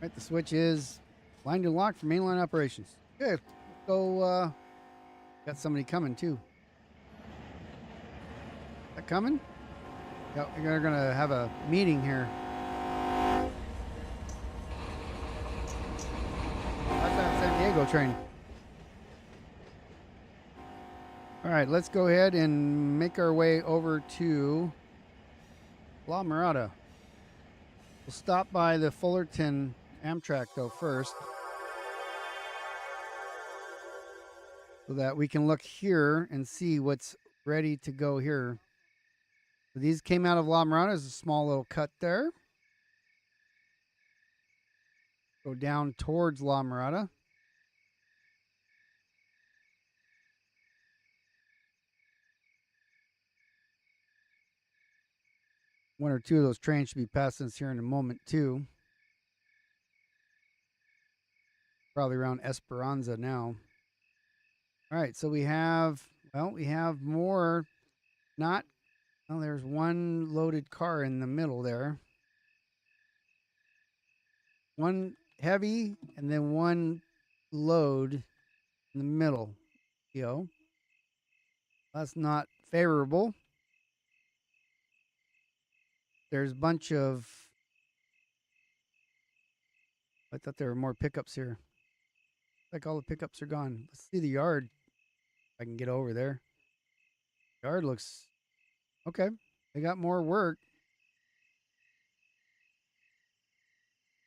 right, the switch is line to lock for mainline operations. Okay, so got somebody coming too. Is that coming? Yeah, we're gonna have a meeting here. That's that San Diego train. All right, let's go ahead and make our way over to La Mirada. We'll stop by the Fullerton Amtrak though first, so that we can look here and see what's ready to go here. So these came out of La Mirada. There's a small little cut there. Go down towards La Mirada. One or two of those trains should be passing us here in a moment too. Probably around Esperanza now. All right, so we have more. There's one loaded car in the middle there. One heavy and then one load in the middle. That's not favorable. There's a bunch of... I thought there were more pickups here. Like all the pickups are gone. Let's see the yard. If I can get over there. Yard looks... Okay. They got more work.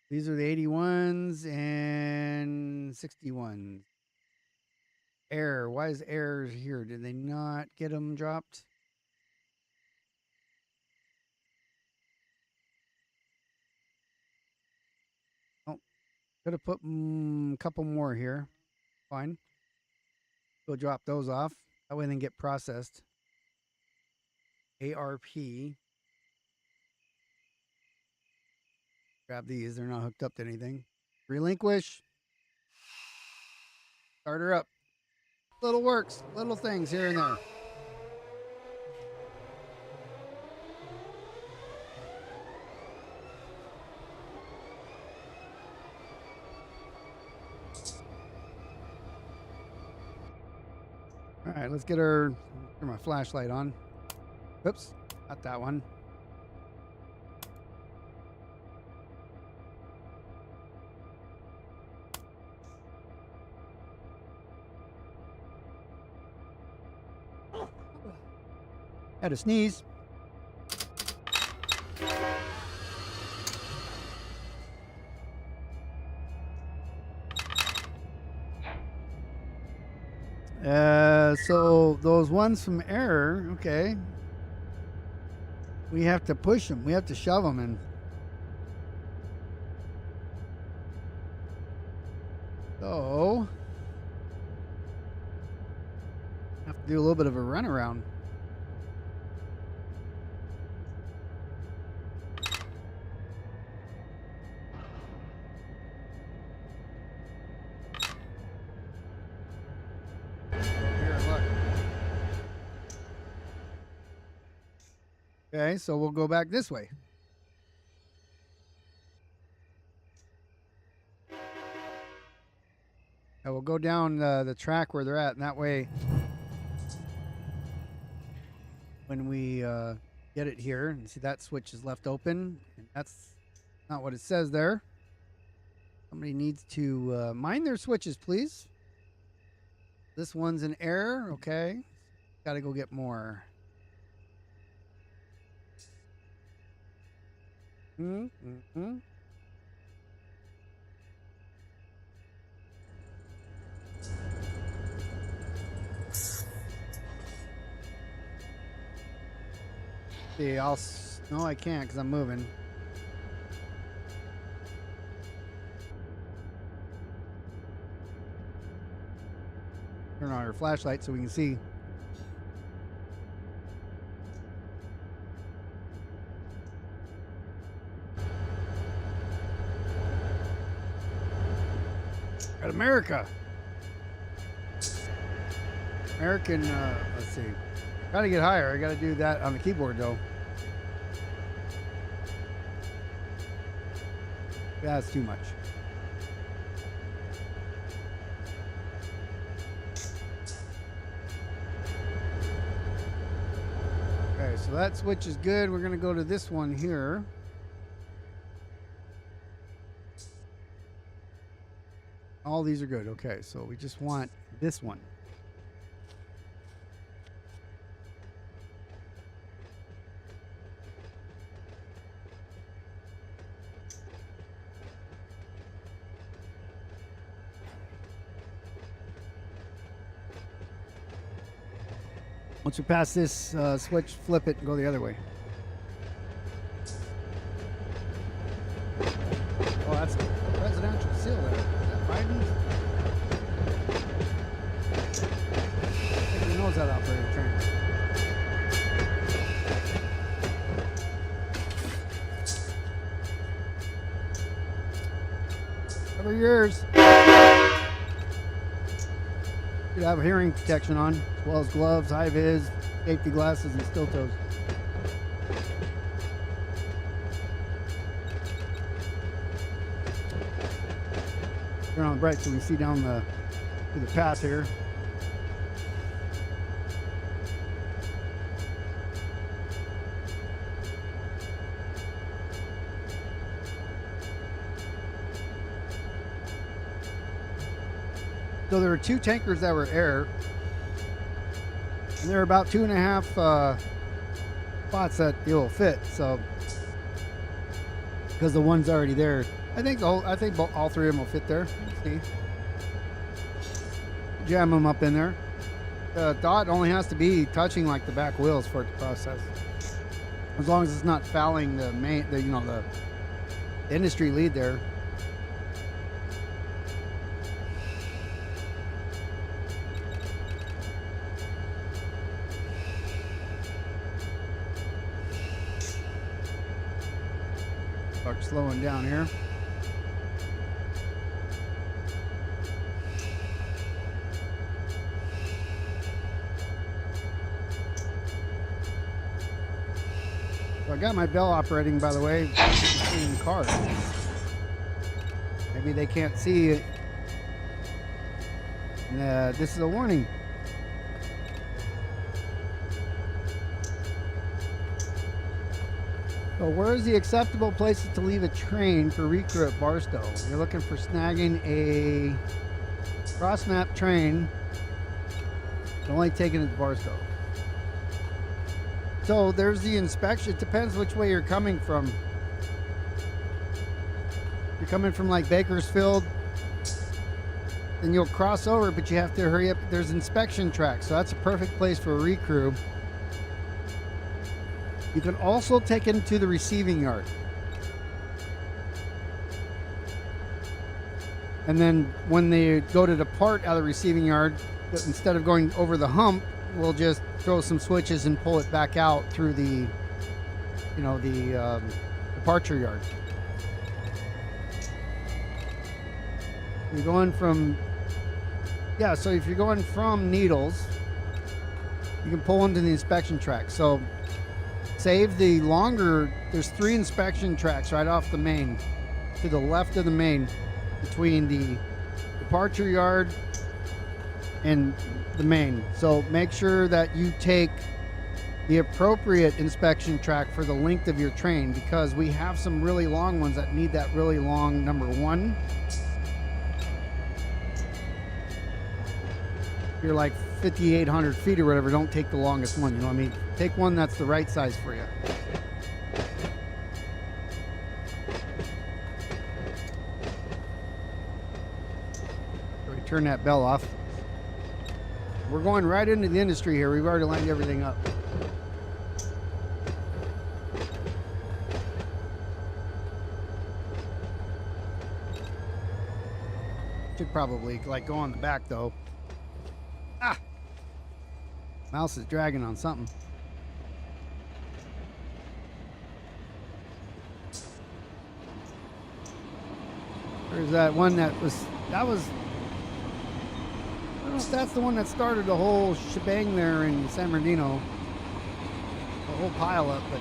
These are the 81s and 61s. Air. Why is air here? Did they not get them dropped? Oh, could have put a couple more here. Fine. Go drop those off. That way they can get processed. ARP. Grab these. They're not hooked up to anything. Relinquish. Start her up. Little works. Little things here and there. All right, let's get her. Turn my flashlight on. Oops, not that one. Had a sneeze. So those ones from Error, okay. We have to push them. We have to shove them in. So, have to do a little bit of a runaround. Here, look. Okay, so we'll go back this way. And we'll go down the track where they're at, and that way, when we get it here, and see that switch is left open, and that's not what it says there. Somebody needs to mind their switches, please. This one's in error, okay. Got to go get more. Mm-hmm. See, no, I can't because I'm moving. Turn on our flashlight so we can see. At America. American, let's see. Gotta get higher. I gotta do that on the keyboard though. That's too much. Okay, so that switch is good. We're gonna go to this one here. All these are good. Okay, so we just want this one. Once we pass this switch, flip it and go the other way. Oh, that's a presidential seal there. Is that Biden's? I think he knows how to operate a train. Cover your ears. You have hearing protection on, as well as gloves, high vis, safety glasses, and steel toes. Turn on the bright so we can see down the path here. So there were two tankers that were air, and there are about 2.5 spots that it'll fit. So, because the one's already there, I think all three of them will fit there. Let's see, jam them up in there. The dot only has to be touching like the back wheels for it to process, as long as it's not fouling the industry lead there. Start slowing down here. So I got my bell operating, by the way, in cars. Maybe they can't see it. And, this is a warning. So where is the acceptable places to leave a train for recrew at Barstow? You're looking for snagging a cross-map train. It's only taking it to Barstow. So there's the inspection. It depends which way you're coming from. If you're coming from like Bakersfield, then you'll cross over, but you have to hurry up. There's inspection tracks, so that's a perfect place for a recrew. You can also take it into the receiving yard. And then when they go to depart out of the receiving yard, instead of going over the hump, we'll just throw some switches and pull it back out through the, departure yard. You're going from, so if you're going from Needles, you can pull into the inspection track. So save the longer, there's 3 inspection tracks right off the main, to the left of the main, between the departure yard and the main. So make sure that you take the appropriate inspection track for the length of your train, because we have some really long ones that need that really long number 1. You're like 5,800 feet or whatever, don't take the longest one, you know what I mean? Take one that's the right size for you. So we turn that bell off. We're going right into the industry here. We've already lined everything up. Should probably go on the back though. Mouse is dragging on something. There's that one that was, I don't know if that's the one that started the whole shebang there in San Bernardino. The whole pile up, but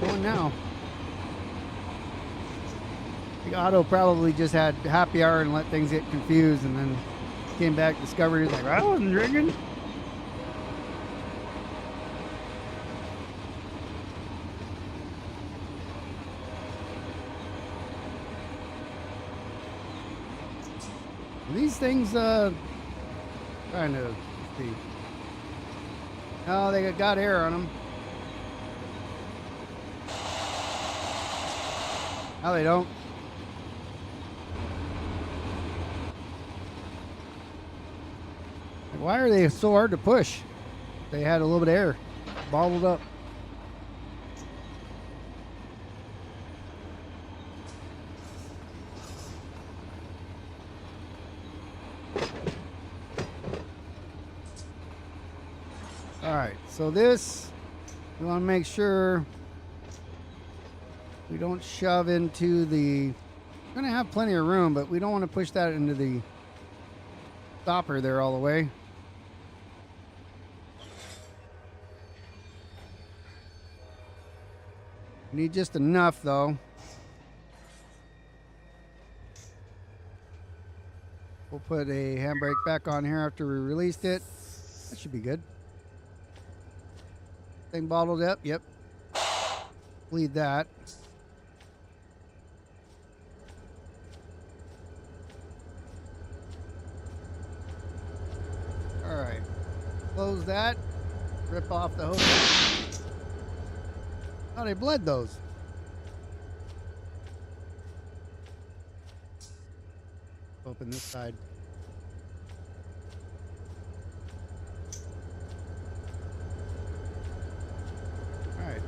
going now. The Otto probably just had happy hour and let things get confused, and then came back, discovered, he's like, I wasn't drinking. These things, trying to see. Oh, they got air on them. No, they don't. Why are they so hard to push? They had a little bit of air bottled up. All right, so this, we want to make sure we don't shove into the, we're going to have plenty of room, but we don't want to push that into the stopper there all the way. We need just enough though. We'll put a handbrake back on here after we released it. That should be good. Thing bottled up, yep. Bleed that. All right, close that. Rip off the hose. Oh, they bled those. Open this side. All right.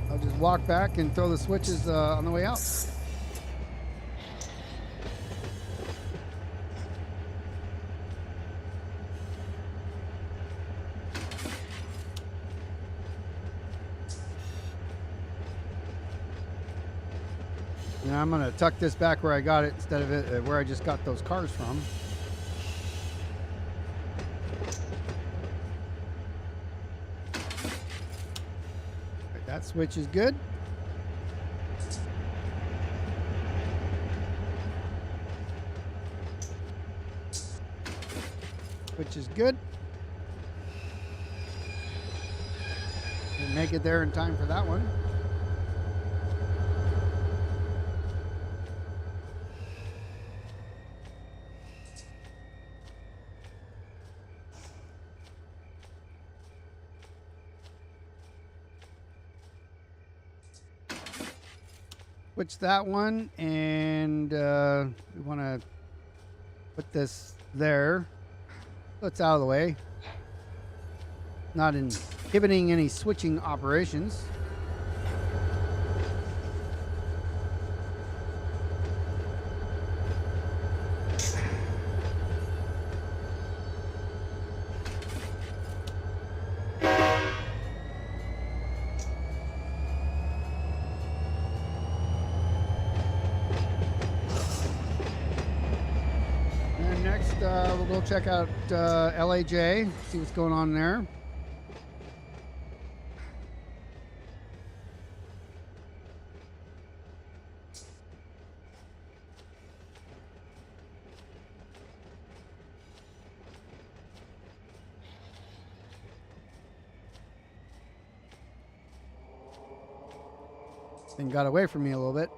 I'll just walk back and throw the switches on the way out. And I'm going to tuck this back where I got it instead of it where I just got those cars from. Right, that switch is good. Switch is good. Didn't make it there in time for that one. Switch that one, and we want to Put this there. So it's out of the way. Not inhibiting any switching operations. And next, we'll go check out LAJ, see what's going on there. Thing got away from me a little bit.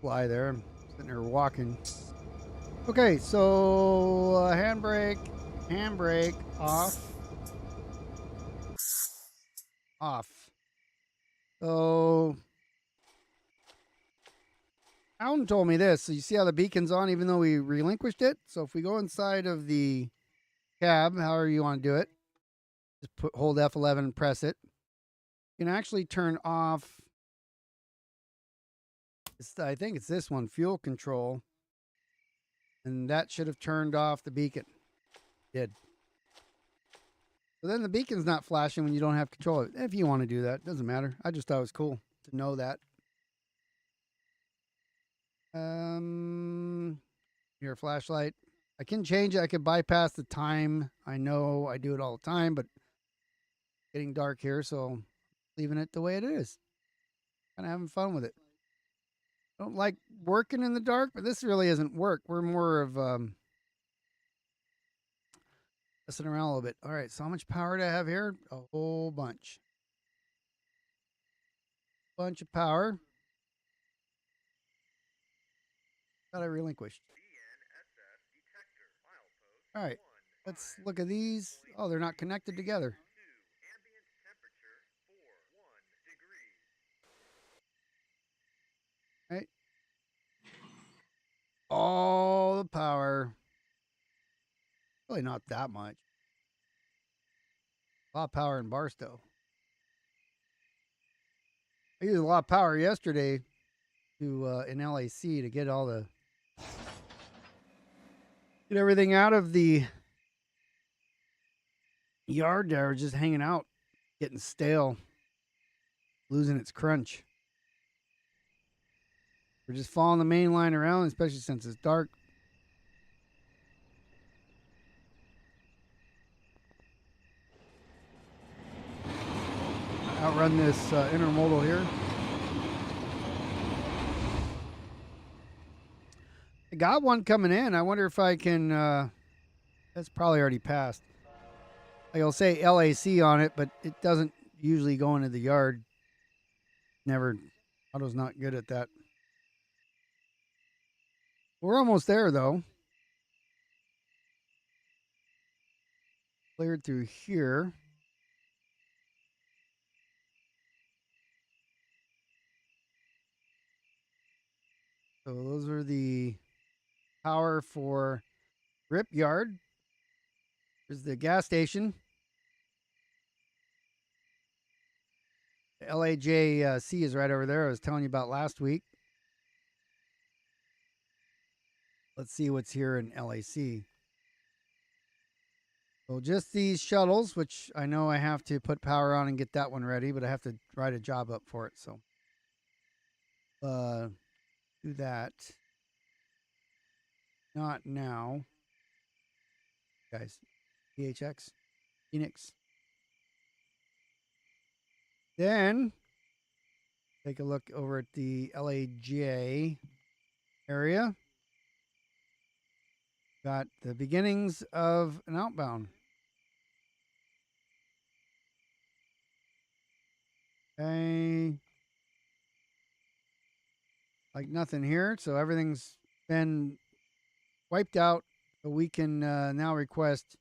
Fly there. I'm sitting there walking. Okay, so handbrake, off, off. So Alan told me this. So you see how the beacon's on even though we relinquished it? So if we go inside of the cab, however you want to do it, just hold F11 and press it. You can actually turn off, I think it's this one, fuel control. And that should have turned off the beacon. It did. So then the beacon's not flashing when you don't have control of it. If you want to do that, doesn't matter. I just thought it was cool to know that. Your flashlight. I can change it. I could bypass the time. I know I do it all the time, but getting dark here, so leaving it the way it is. Kind of having fun with it. Don't like working in the dark, but this really isn't work. We're more of messing around a little bit. All right, so how much power do I have here? A whole bunch. Bunch of power. That I relinquished. All right, let's look at these. Oh, they're not connected together. Right. All the power. Really not that much. A lot of power in Barstow. I used a lot of power yesterday to in LAC to get everything out of the yard there, just hanging out, getting stale, losing its crunch. We're just following the main line around, especially since it's dark. Outrun this intermodal here. I got one coming in. I wonder if I can. That's probably already passed. I'll say LAC on it, but it doesn't usually go into the yard. Never. Auto's not good at that. We're almost there, though. Cleared through here. So those are the power for Rip Yard. There's the gas station. The LAJC is right over there. I was telling you about last week. Let's see what's here in LAC. So just these shuttles, which I know I have to put power on and get that one ready, but I have to write a job up for it. So do that. Not now. Guys, PHX, Phoenix. Then take a look over at the LAJ area. Got the beginnings of an outbound. Okay. Like nothing here. So everything's been wiped out. So we can now request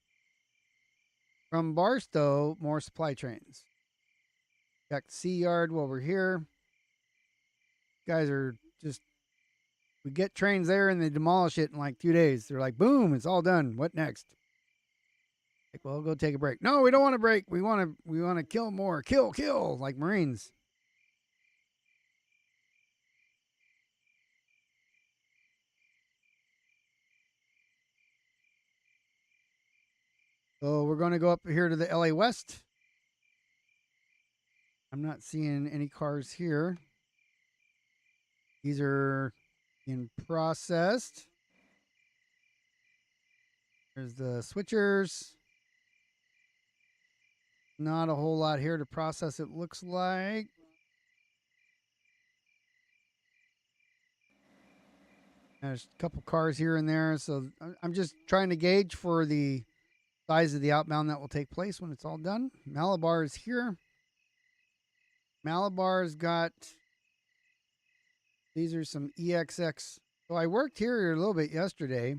From Barstow, more supply trains. Got the sea yard while we're here. Guys are just, we get trains there and they demolish it in like 2 days. They're like, boom, it's all done. What next? Like, well, go take a break. No, we don't want to break. We want to kill more. Kill, like Marines. So we're going to go up here to the LA West. I'm not seeing any cars here. These are in processed. There's the switchers. Not a whole lot here to process, it looks like. There's a couple cars here and there. So I'm just trying to gauge for the size of the outbound that will take place when it's all done. Malibar is here. Malibar's got, these are some EXX. So I worked here a little bit yesterday.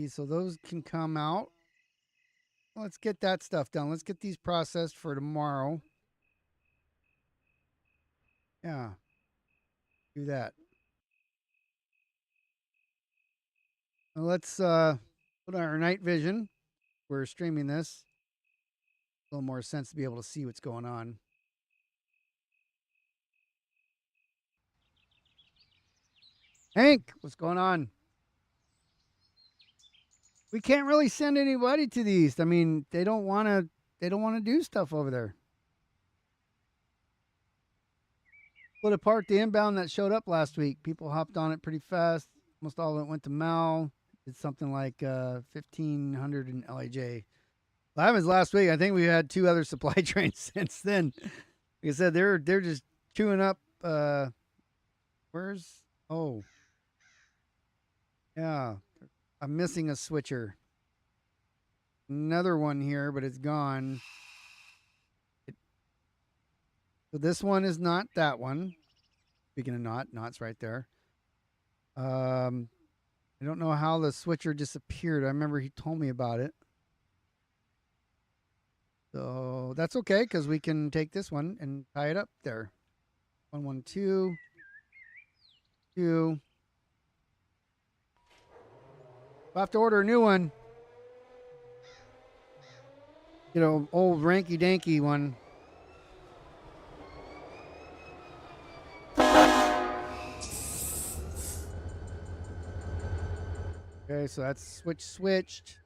So those can come out. Let's get that stuff done. Let's get these processed for tomorrow. Yeah. Do that. Now let's put on our night vision. We're streaming this. A little more sense to be able to see what's going on. Hank, what's going on? We can't really send anybody to the east. I mean, they don't want to do stuff over there. Split apart the inbound that showed up last week. People hopped on it pretty fast. Almost all of it went to Mal. It's something like 1,500 in LAJ. That was last week. I think we had 2 other supply trains since then. Like I said, they're just chewing up. Where's? Oh, yeah. I'm missing a switcher. Another one here, but it's gone. So this one is not that one. Speaking of Not's right there. I don't know how the switcher disappeared. I remember he told me about it. So that's okay, because we can take this one and tie it up there. 112. 2. We'll have to order a new one. You know, old ranky-danky one. Okay, so that's switched.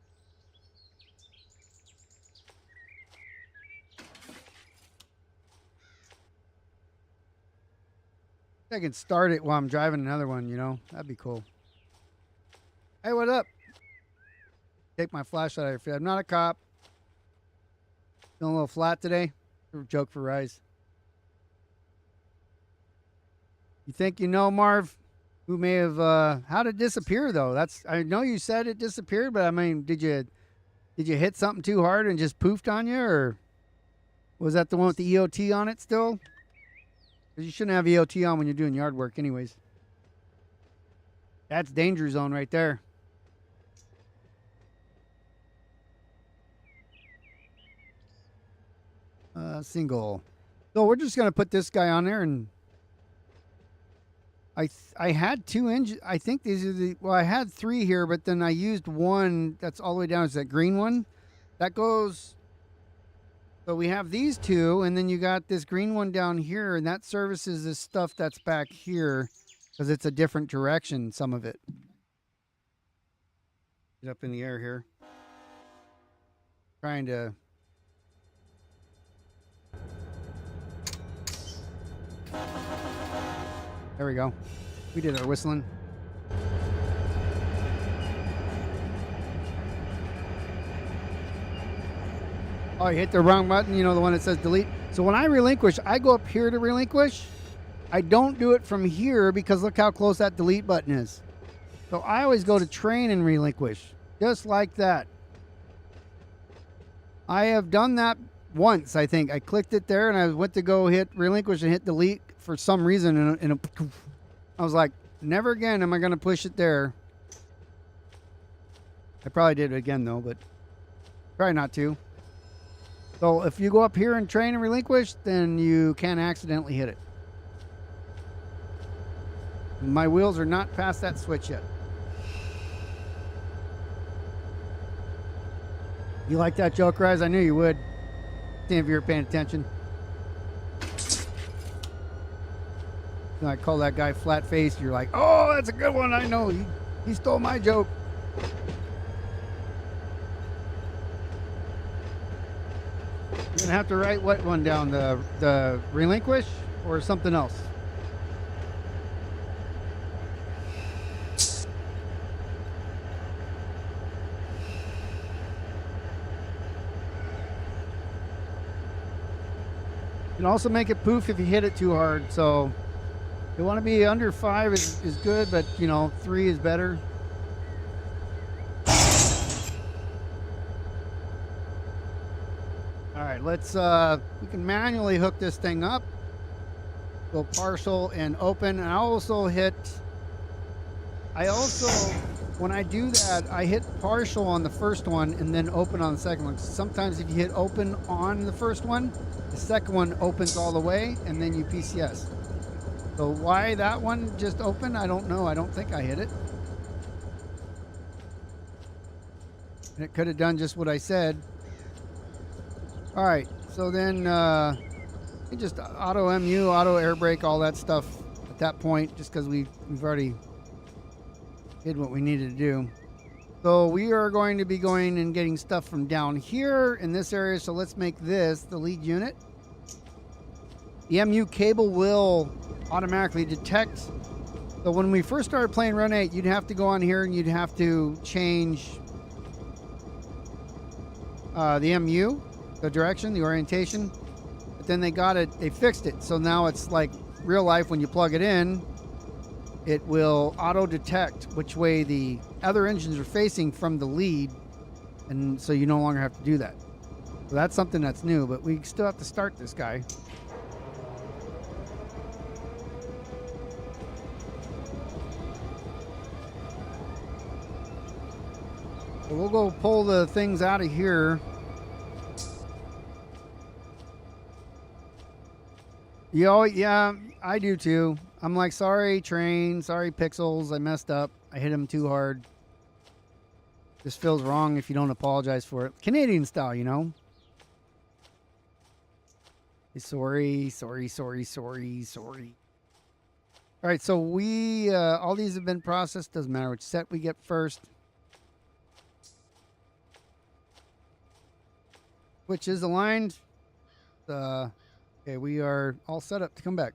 I can start it while I'm driving another one, you know? That'd be cool. Hey, what up? Take my flashlight out of your feet. I'm not a cop. Feeling a little flat today. Joke for Rise. You think you know, Marv? Who may have how did it disappear though? That's, I know you said it disappeared, but I mean, did you hit something too hard and just poofed on you, or was that the one with the EOT on it still? Because you shouldn't have EOT on when you're doing yard work anyways. That's danger zone right there. Single. So we're just gonna put this guy on there, and I had 2 engines. I think these are the, well, I had 3 here, but then I used one that's all the way down. It's that green one that goes. So we have these 2, and then you got this green one down here, and that services this stuff that's back here because it's a different direction, some of it. Get up in the air here. Trying to. There we go. We did our whistling. Oh, you hit the wrong button, you know, the one that says delete. So when I relinquish, I go up here to relinquish. I don't do it from here because look how close that delete button is. So I always go to train and relinquish, just like that. I have done that once, I think. I clicked it there and I went to go hit relinquish and hit delete for some reason. And I was like, never again am I going to push it there. I probably did it again though, but try not to. So if you go up here and train and relinquish, then you can accidentally hit it. My wheels are not past that switch yet. You like that joke, Rise? I knew you would. See if you were paying attention. I call that guy flat-faced. You're like, oh, that's a good one. I know. He stole my joke. You're going to have to write what one down? The relinquish or something else? You can also make it poof if you hit it too hard. So you want to be under 5 is good, but you know, 3 is better. All right, let's we can manually hook this thing up. Go partial and open, and I also when I do that, I hit partial on the first one and then open on the second one. Sometimes if you hit open on the first one, the second one opens all the way and then you PCS. So why that one just opened, I don't know. I don't think I hit it. And it could have done just what I said. All right, so then you just auto MU, auto air brake, all that stuff at that point, just because we've already did what we needed to do. So we are going to be going and getting stuff from down here in this area. So let's make this the lead unit. The MU cable will automatically detect. So when we first started playing Run 8, you'd have to go on here and you'd have to change the MU, the direction, the orientation. But then they fixed it. So now it's like real life. When you plug it in, it will auto detect which way the other engines are facing from the lead, and so you no longer have to do that. So that's something that's new, but we still have to start this guy. So we'll go pull the things out of here. Yeah, I do too. I'm like, sorry, train, sorry, pixels, I messed up. I hit him too hard. This feels wrong if you don't apologize for it. Canadian style, you know? Sorry. All right, so we, all these have been processed. Doesn't matter which set we get first. Which is aligned. Okay, we are all set up to come back.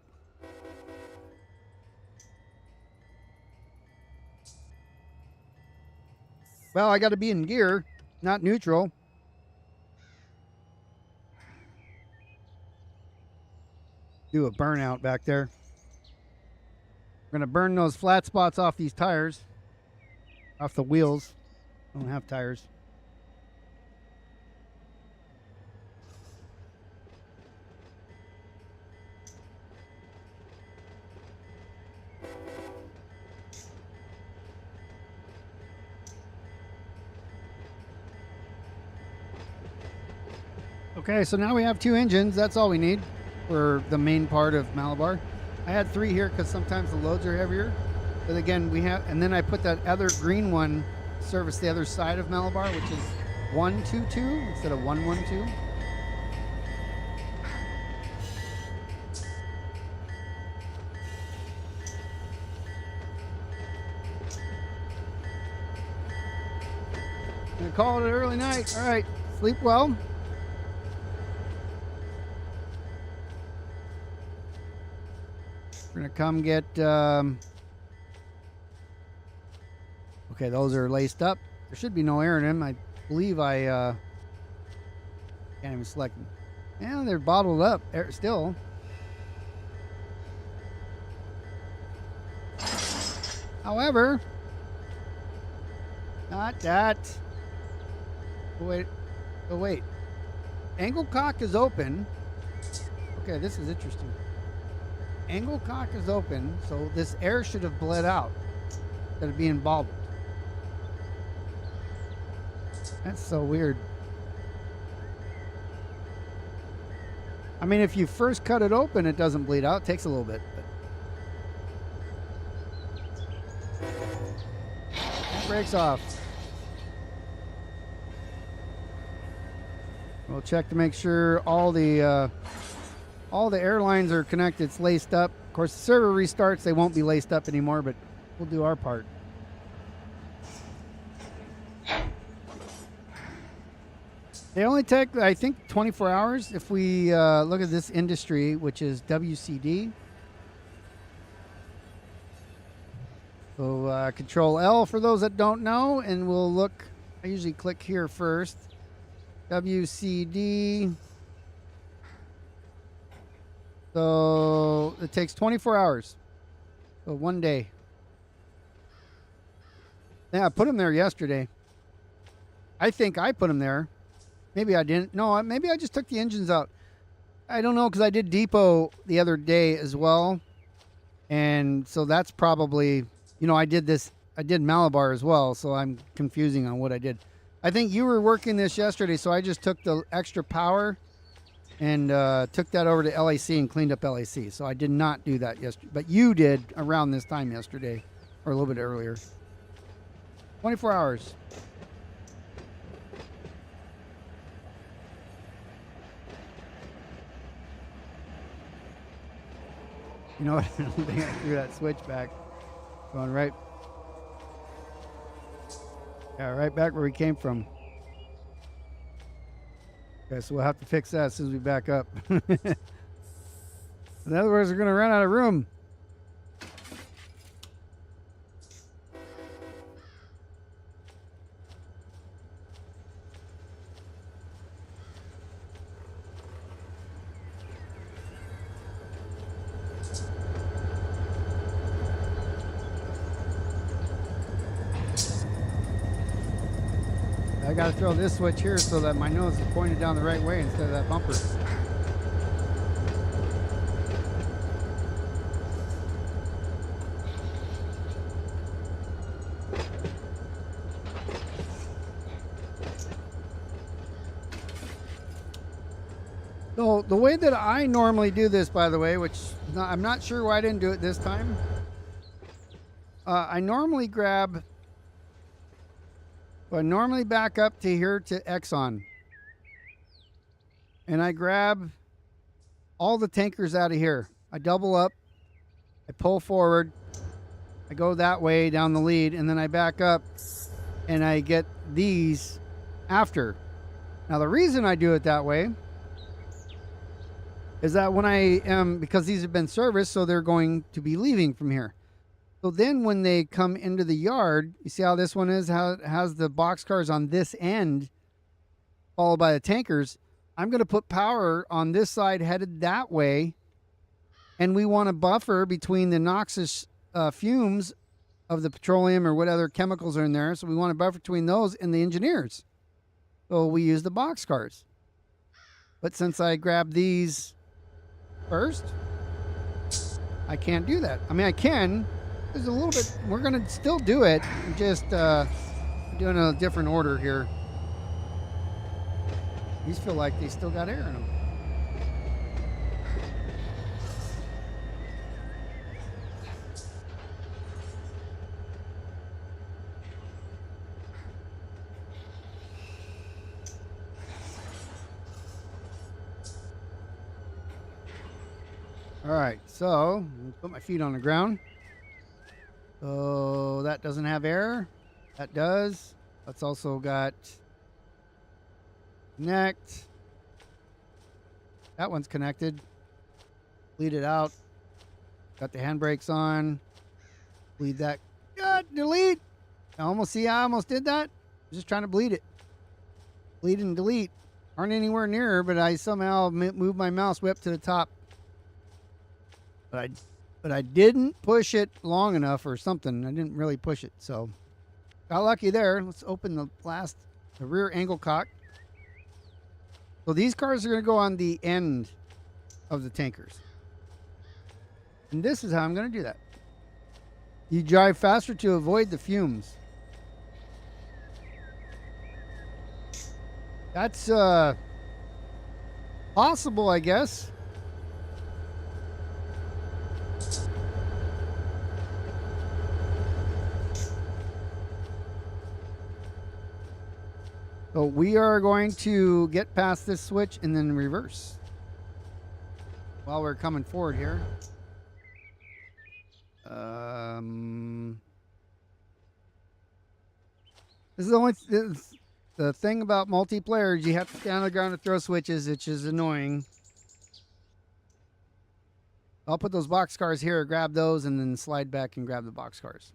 Well, I got to be in gear, not neutral. Do a burnout back there. We're going to burn those flat spots off these tires, off the wheels. I don't have tires. Okay, so now we have 2 engines. That's all we need for the main part of Malibar. I had 3 here because sometimes the loads are heavier. But again, we have, and then I put that other green one to service the other side of Malibar, which is 122 instead of 112. Gonna call it an early night. All right, sleep well. We're gonna come get, okay, those are laced up. There should be no air in them. I believe I can't even select them. Yeah, they're bottled up air still. However, not that. Oh, wait. Angle cock is open. Okay, this is interesting. Angle cock is open, so this air should have bled out instead of being bobbled. That's so weird. I mean, if you first cut it open, it doesn't bleed out. It takes a little bit. But brakes off. We'll check to make sure all the air lines are connected. It's laced up. Of course, the server restarts. They won't be laced up anymore, but we'll do our part. They only take, I think, 24 hours if we look at this industry, which is WCD. So Control L for those that don't know, and we'll look. I usually click here first. WCD. So it takes 24 hours. So 1 day. Yeah, I put them there yesterday. I think I put them there. Maybe I didn't. No, maybe I just took the engines out. I don't know, because I did depot the other day as well. And so that's probably, you know, I did Malibar as well, so I'm confusing on what I did. I think you were working this yesterday, so I just took the extra power and took that over to LAC and cleaned up LAC. So I did not do that yesterday. But you did around this time yesterday, or a little bit earlier. 24 hours. You know what? I don't think I threw that switch back. Going right. Yeah, right back where we came from. Okay, so we'll have to fix that as soon as we back up. In other words, we're going to run out of room. I gotta throw this switch here so that my nose is pointed down the right way instead of that bumper. So the way that I normally do this, by the way, which I'm not sure why I didn't do it this time. I normally back up to here to Exxon. And I grab all the tankers out of here. I double up. I pull forward. I go that way down the lead. And then I back up and I get these after. Now the reason I do it that way is that when I am, because these have been serviced, so they're going to be leaving from here. So then when they come into the yard, you see how this one is, how it has the box cars on this end, followed by the tankers. I'm going to put power on this side headed that way. And we want to buffer between the noxious fumes of the petroleum or what other chemicals are in there. So we want to buffer between those and the engineers. So we use the box cars. But since I grabbed these first, I can't do that. I mean, I can. There's a little bit, we're going to still do it, just doing a different order here. These feel like they still got air in them. All right, so put my feet on the ground. So that doesn't have air. That does. That's also got connect. That one's connected. Bleed it out. Got the handbrakes on. Bleed that. Delete. I almost did that. I'm just trying to bleed it. Bleed and delete. Aren't anywhere near, but I somehow moved my mouse way up to the top. But I didn't push it long enough or something. I didn't really push it, so got lucky there. Let's open the rear angle cock. So these cars are going to go on the end of the tankers. And this is how I'm going to do that. You drive faster to avoid the fumes. That's possible, I guess. So we are going to get past this switch and then reverse while we're coming forward here. This is the only the thing about multiplayer is you have to stand on the ground to throw switches, which is annoying. I'll put those boxcars here, grab those, and then slide back and grab the boxcars.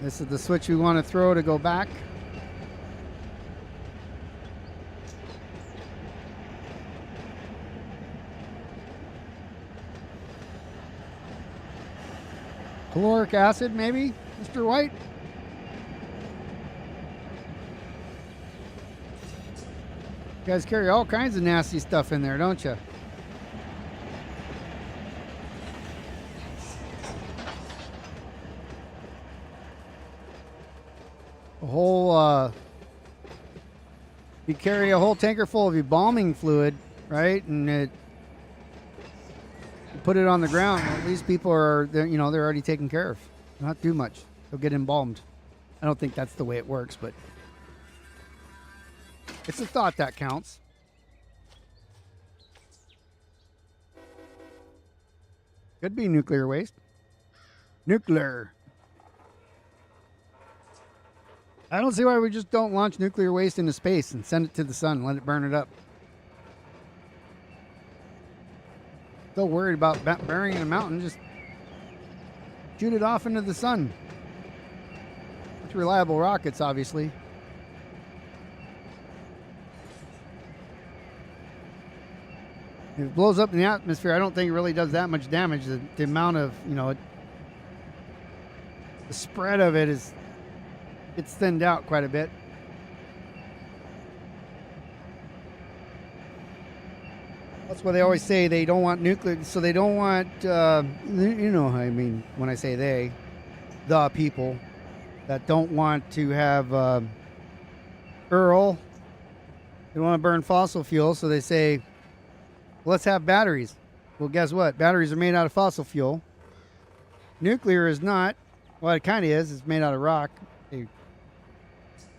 This is the switch we want to throw to go back. Caloric acid, maybe, Mr. White? You guys carry all kinds of nasty stuff in there, don't you? A whole, you carry a whole tanker full of embalming fluid, right? And you put it on the ground. At least people are, they're already taken care of. Not too much. They'll get embalmed. I don't think that's the way it works, but it's a thought that counts. Could be nuclear waste. Nuclear. I don't see why we just don't launch nuclear waste into space and send it to the sun and let it burn it up. So worried about burying in a mountain, just shoot it off into the sun. It's reliable rockets, obviously. If it blows up in the atmosphere, I don't think it really does that much damage. The amount of, the spread of it it's thinned out quite a bit. That's why they always say they don't want nuclear, so they don't want, I mean, when I say they, the people that don't want to have Earl, they want to burn fossil fuel, so they say, let's have batteries. Well, guess what? Batteries are made out of fossil fuel. Nuclear is not. Well, it kind of is. It's made out of rock.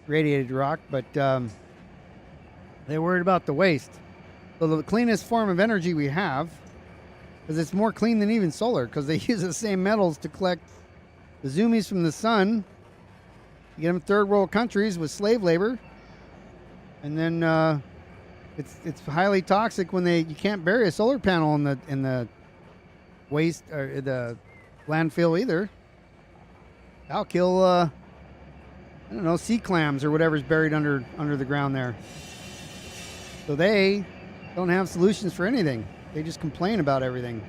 Radiated rock, but they're worried about the waste. So the cleanest form of energy we have, because it's more clean than even solar, because they use the same metals to collect the zoomies from the sun. You get them in third world countries with slave labor, and then it's highly toxic when you can't bury a solar panel in the waste or the landfill either. That'll kill I don't know, sea clams or whatever's buried under the ground there. So they don't have solutions for anything. They just complain about everything.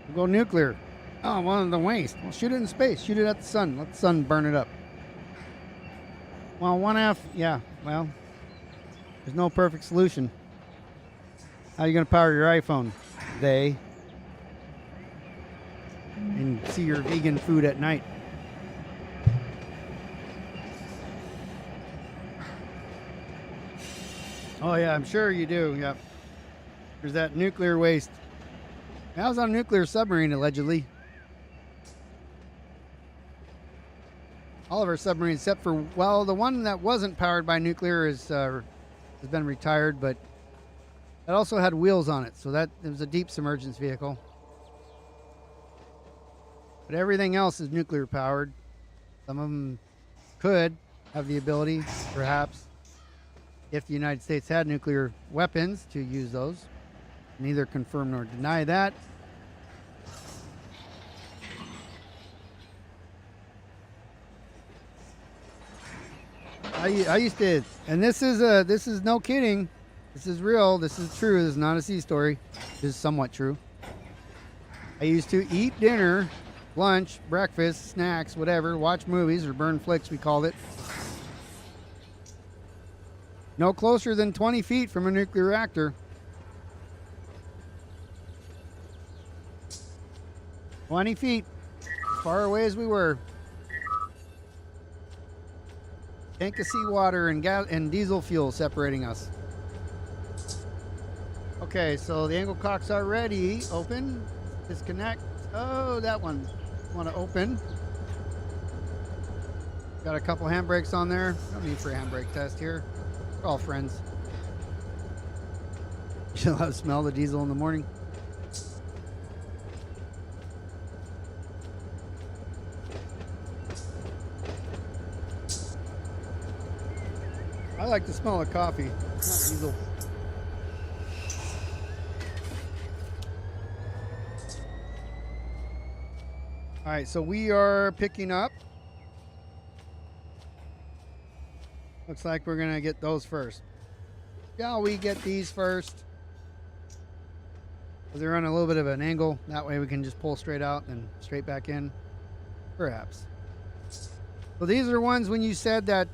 We'll go nuclear. Oh, well, the waste. Well, shoot it in space. Shoot it at the sun. Let the sun burn it up. Well, yeah, well, there's no perfect solution. How are you going to power your iPhone? And see your vegan food at night. Oh, yeah, I'm sure you do. Yep. There's that nuclear waste. I was on a nuclear submarine, allegedly. All of our submarines, except for, well, the one that wasn't powered by nuclear has been retired, but it also had wheels on it, so it was a deep submergence vehicle. But everything else is nuclear powered. Some of them could have the ability, perhaps, if the United States had nuclear weapons, to use those. Neither confirm nor deny that. I used to, and this is no kidding. This is real. This is true. This is not a sea story. This is somewhat true. I used to eat dinner, lunch, breakfast, snacks, whatever, watch movies or burn flicks, we called it, No closer than 20 feet from a nuclear reactor. 20 feet, as far away as we were. Tank of seawater and gas and diesel fuel separating us. Okay, so the angle cock's already open. Disconnect. Oh, that one. Want to open. Got a couple handbrakes on there. No need for a handbrake test here. We're all friends. You'll have to smell the diesel in the morning. I like the smell of coffee, not diesel. All right, so we are picking up. Looks like we're gonna get those first. Shall we get these first? They're on a little bit of an angle. That way we can just pull straight out and straight back in. Perhaps. So these are the ones when you said that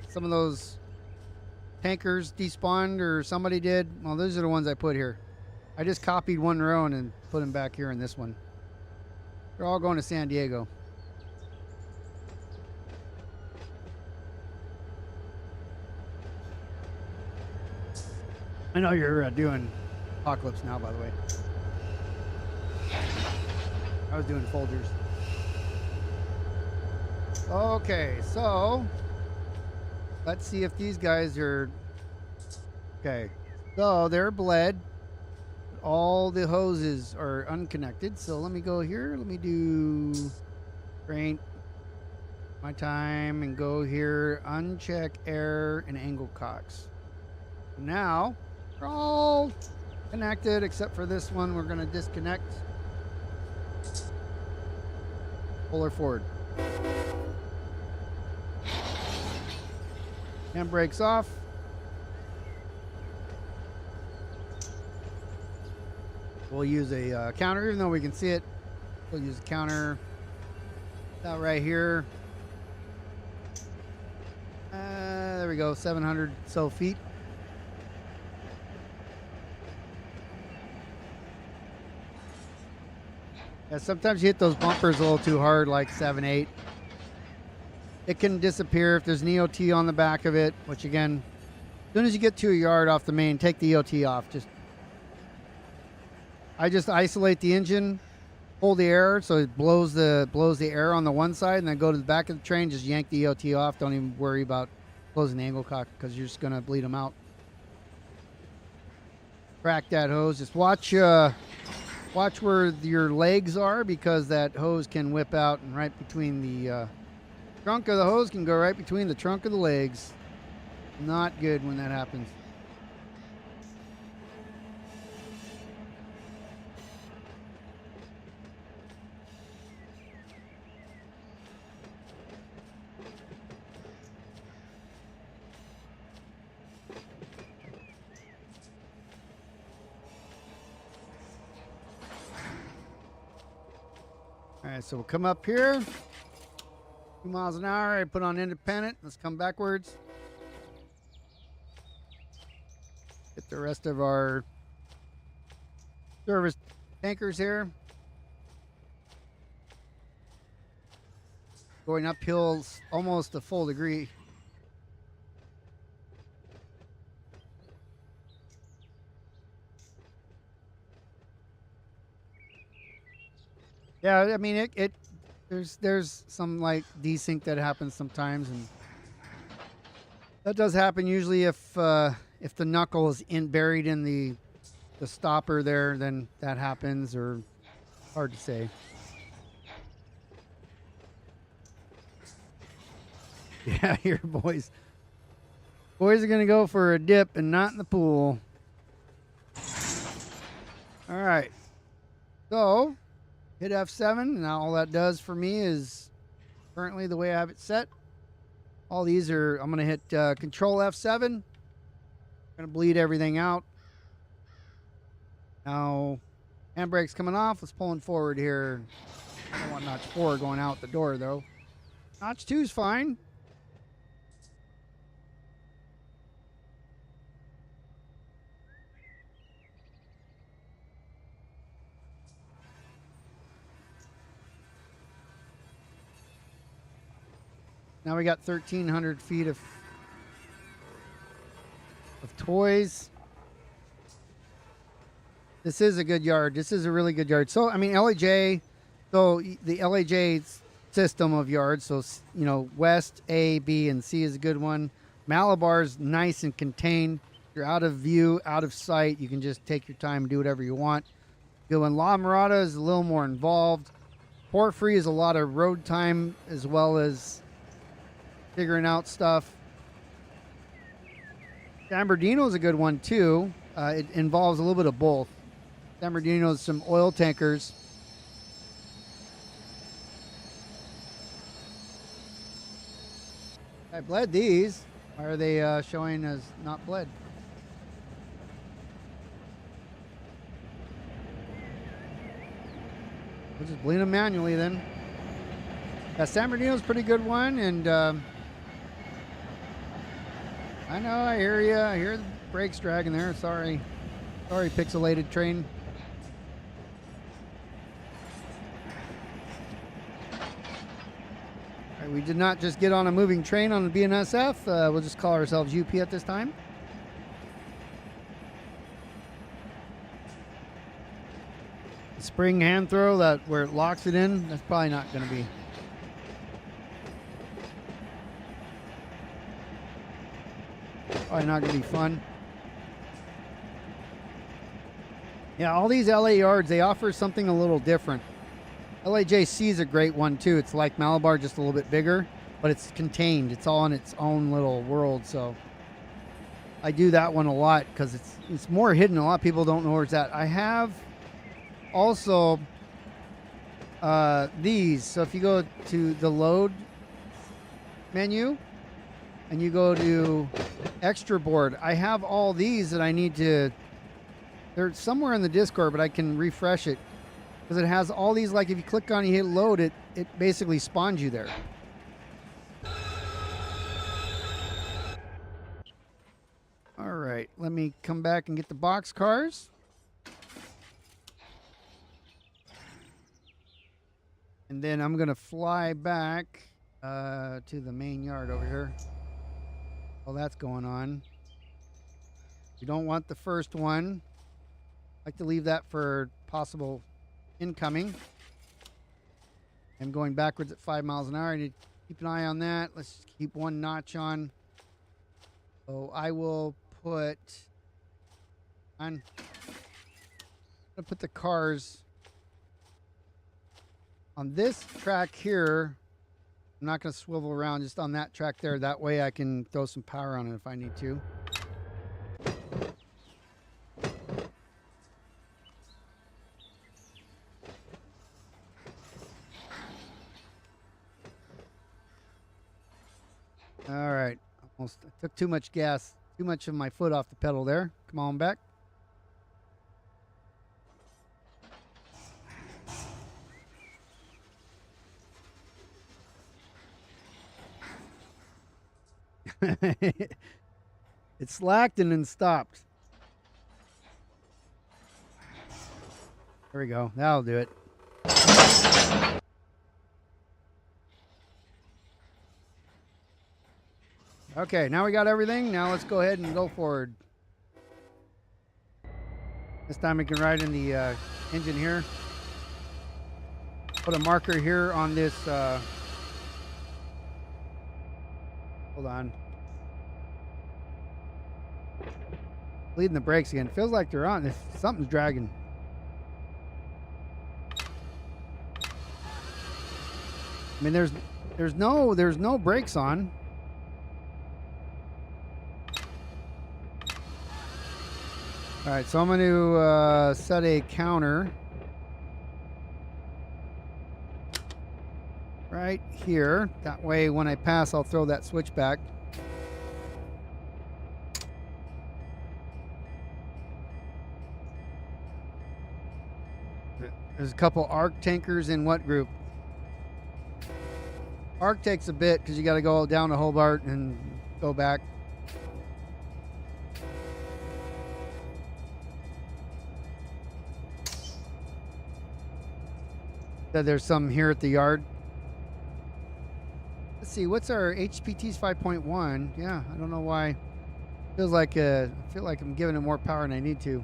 some of those tankers despawned or somebody did. Well, those are the ones I put here. I just copied one row and put them back here in this one. They're all going to San Diego. I know you're doing Apocalypse now, by the way. I was doing Folgers. Okay, so let's see if these guys are okay. So they're bled. All the hoses are unconnected. So let me go here. Let me do crank my time and go here. Uncheck air and angle cocks. Now they're all connected except for this one. We're going to disconnect. Pull her forward. Handbrakes off. We'll use a counter, even though we can see it. We'll use a counter. Out right here. There we go, 700 so feet. Yeah, sometimes you hit those bumpers a little too hard, like 7, 8. It can disappear if there's an EOT on the back of it, which again, as soon as you get to a yard off the main, take the EOT off. I just isolate the engine, hold the air so it blows the air on the one side, and then go to the back of the train, just yank the EOT off. Don't even worry about closing the angle cock because you're just gonna bleed them out. Crack that hose. Just watch where your legs are, because that hose can whip out, and right between the trunk of the hose can go right between the trunk of the legs. Not good when that happens. All right, so we'll come up here. 2 miles an hour. I put on independent. Let's come backwards. Get the rest of our service tankers here. Going uphill almost a full degree. Yeah, I mean there's some like desync that happens sometimes, and that does happen usually if the knuckle is buried in the stopper there, then that happens, or hard to say. Yeah, here boys are gonna go for a dip and not in the pool. All right, so hit F7. Now all that does for me is, currently the way I have it set, all these are, I'm going to hit Control F7. I'm going to bleed everything out. Now, handbrake's coming off. Let's pull forward here. I don't want notch 4 going out the door, though. Notch 2's fine. Now we got 1,300 feet of toys. This is a good yard. This is a really good yard. So, I mean, LAJ, so the LAJ system of yards, so, you know, West, A, B, and C is a good one. Malibar's nice and contained. You're out of view, out of sight. You can just take your time and do whatever you want. Good one. La Mirada is a little more involved. Porphyry is a lot of road time as well as figuring out stuff. San Bernardino is a good one too. It involves a little bit of both. San Bernardino is some oil tankers. I bled these. Why are they showing as not bled? We'll just bleed them manually then. Yeah, San Bernardino's a pretty good one, and I know, I hear you. I hear the brakes dragging there. Sorry, pixelated train. All right, we did not just get on a moving train on the BNSF. We'll just call ourselves UP at this time. The spring hand throw, that where it locks it in, that's probably not going to be. Probably not going to be fun. Yeah, all these LA yards, they offer something a little different. LAJC is a great one too. It's like Malibar, just a little bit bigger, but it's contained. It's all in its own little world. So I do that one a lot because it's more hidden. A lot of people don't know where it's at. I have also these. So if you go to the load menu and you go to extra board, I have all these that I need to, they're somewhere in the Discord, but I can refresh it because it has all these. Like if you click on, you hit load, it basically spawns you there. All right, let me come back and get the box cars. And then I'm going to fly back to the main yard over here. While that's going on. You don't want the first one. I like to leave that for possible incoming. I'm going backwards at 5 miles an hour. I need to keep an eye on that. Let's just keep one notch on. So I will put on. I'll put the cars on this track here. I'm not going to swivel around, just on that track there. That way I can throw some power on it if I need to. All right. Almost I took too much gas, too much of my foot off the pedal there. Come on back. It slacked and then stopped. There we go. That'll do it. Okay, now we got everything. Now let's go ahead and go forward. This time we can ride in the engine here. Put a marker here on this. Hold on. Bleeding the brakes again. Feels like they're on. Something's dragging. I mean, there's no brakes on. All right, so I'm going to set a counter right here. That way, when I pass, I'll throw that switch back. There's a couple ARC tankers in what group? ARC takes a bit because you got to go down to Hobart and go back. There's some here at the yard. let's see. What's our HPT's 5.1? Yeah, I don't know why. Feels like I feel like I'm giving it more power than I need to.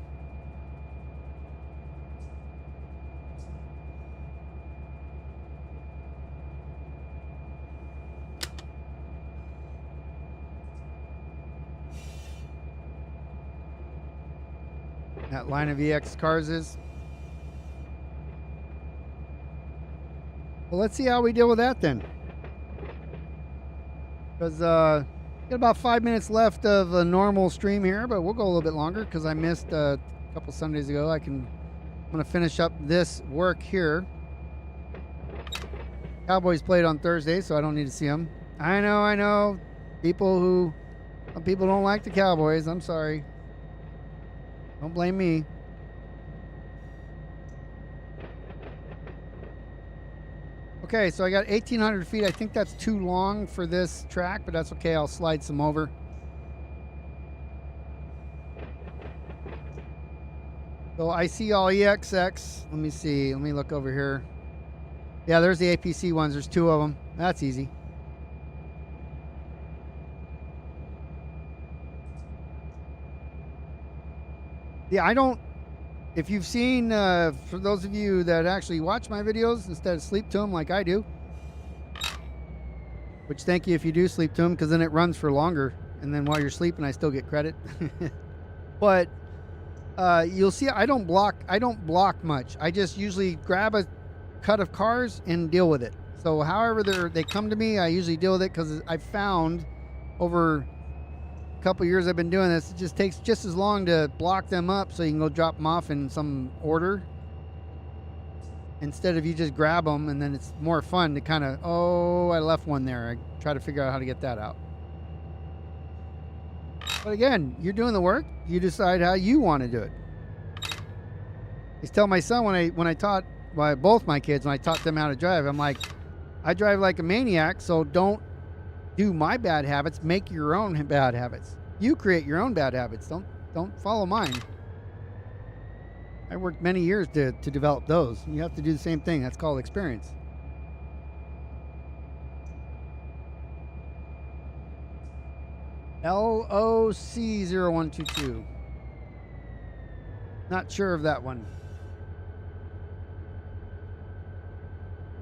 That line of EX cars is. Well, let's see how we deal with that then. Because got about 5 minutes left of a normal stream here, but we'll go a little bit longer because I missed a couple Sundays ago. I'm going to finish up this work here. Cowboys played on Thursday, so I don't need to see them. I know. Some people don't like the Cowboys. I'm sorry. Don't blame me. Okay, so I got 1,800 feet. I think that's too long for this track, but that's okay. I'll slide some over. So I see all EXX. Let me see. Let me look over here. Yeah, there's the APC ones. There's 2 of them. That's easy. Yeah, I don't... If you've seen, for those of you that actually watch my videos instead of sleep to them like I do, which thank you if you do sleep to them, because then it runs for longer, and then while you're sleeping I still get credit. But you'll see I don't block much. I just usually grab a cut of cars and deal with it. So however they come to me, I usually deal with it, because I found over couple years I've been doing this, it just takes just as long to block them up so you can go drop them off in some order instead of you just grab them, and then it's more fun to kind of, oh, I left one there. I try to figure out how to get that out. But again, you're doing the work. You decide how you want to do it. I used to tell my son when I taught both my kids, when I taught them how to drive, I'm like, I drive like a maniac, so don't do my bad habits, make your own bad habits. You create your own bad habits. Don't follow mine. I worked many years to develop those. You have to do the same thing. That's called experience. LOC0122. Not sure of that one.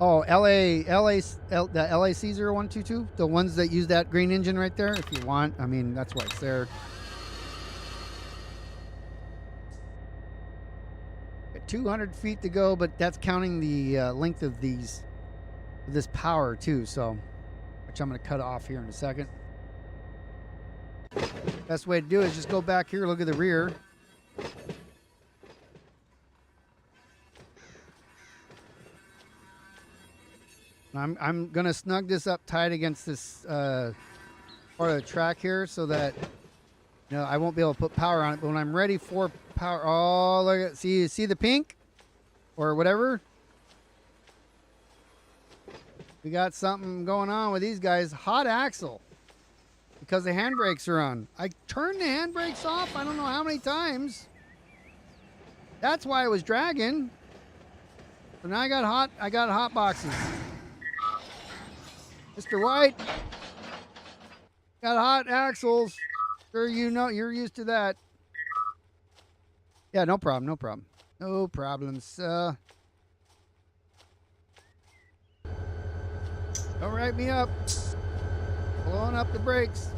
Oh, the LAC0122, the ones that use that green engine right there, if you want. I mean, that's why it's there. Got 200 feet to go, but that's counting the length of this power too, so, which I'm going to cut off here in a second. Best way to do it is just go back here, look at the rear. I'm going to snug this up tight against this part of the track here so that I won't be able to put power on it. But when I'm ready for power, oh, look at, see the pink or whatever? We got something going on with these guys. Hot axle because the handbrakes are on. I turned the handbrakes off I don't know how many times. That's why it was dragging. So now I got hot boxes. Mr. White, got hot axles. Sure, you're used to that. Yeah, no problem, no problem. No problems. Don't write me up. Blowing up the brakes.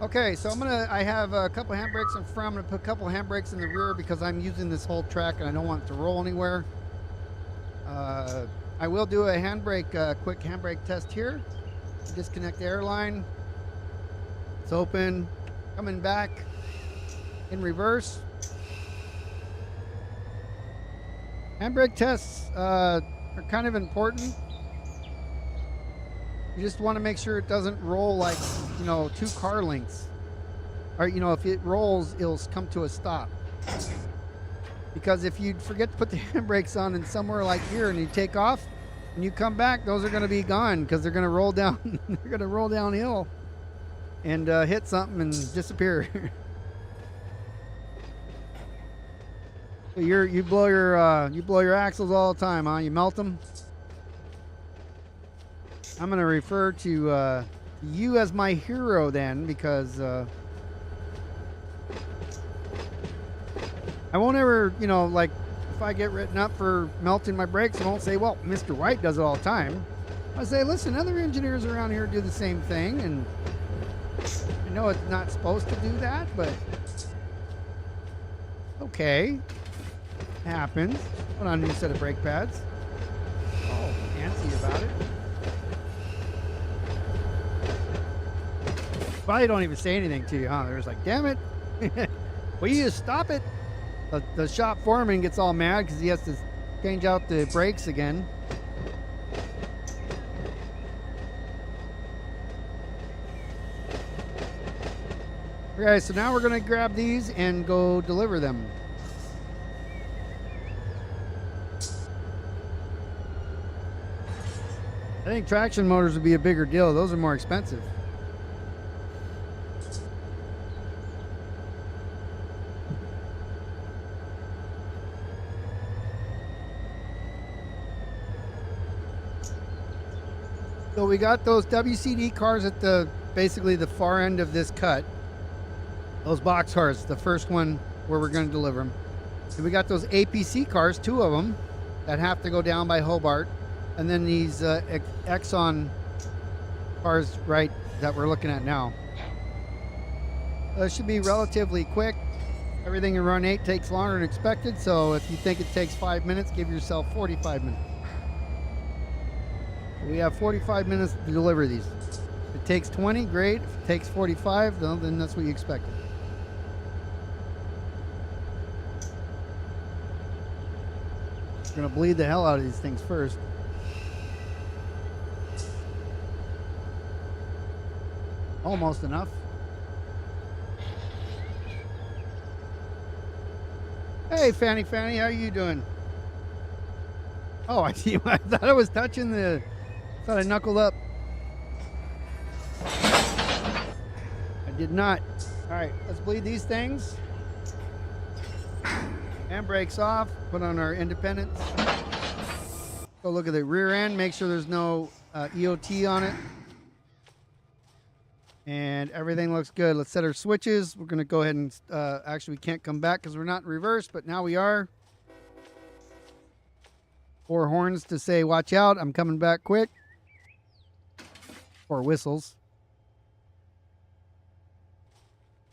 Okay, so I have a couple handbrakes in front. I'm gonna put a couple handbrakes in the rear because I'm using this whole track and I don't want it to roll anywhere. I will do a quick handbrake test here. Disconnect the airline. It's open. Coming back in reverse. Handbrake tests are kind of important. You just want to make sure it doesn't roll like, 2 car lengths. Or, if it rolls, it'll come to a stop. Because if you forget to put the handbrakes on and somewhere like here and you take off, when you come back, those are going to be gone because they're going to roll down. They're going to roll downhill and hit something and disappear. So you blow your axles all the time, huh? You melt them. I'm going to refer to you as my hero then, because I won't ever, you know, like if I get written up for melting my brakes, I won't say, well, Mr. White does it all the time. I say, listen, other engineers around here do the same thing, and I know it's not supposed to do that, but okay, happens. Put on a new set of brake pads. Oh, fancy about it. Probably don't even say anything to you, huh? They're just like, damn it. Will you just stop it? The shop foreman gets all mad because he has to change out the brakes again. Okay, so now we're going to grab these and go deliver them. I think traction motors would be a bigger deal. Those are more expensive. So we got those WCD cars at the basically the far end of this cut. Those box cars, the first one where we're going to deliver them. And we got those APC cars, 2 of them, that have to go down by Hobart. And then these Exxon cars, right, that we're looking at now. It should be relatively quick. Everything in Run 8 takes longer than expected, so if you think it takes 5 minutes, give yourself 45 minutes. We have 45 minutes to deliver these. If it takes 20, great. If it takes 45, then that's what you expected. We're going to bleed the hell out of these things first. Almost enough. Hey, Fanny, how you doing? Oh, I see. I thought I was touching the... Thought I knuckled up. I did not. All right, let's bleed these things. Handbrakes off. Put on our independents. Go look at the rear end. Make sure there's no EOT on it. And everything looks good. Let's set our switches. We're going to go ahead and... actually, we can't come back because we're not in reverse, but now we are. 4 horns to say, watch out. I'm coming back quick. 4 whistles.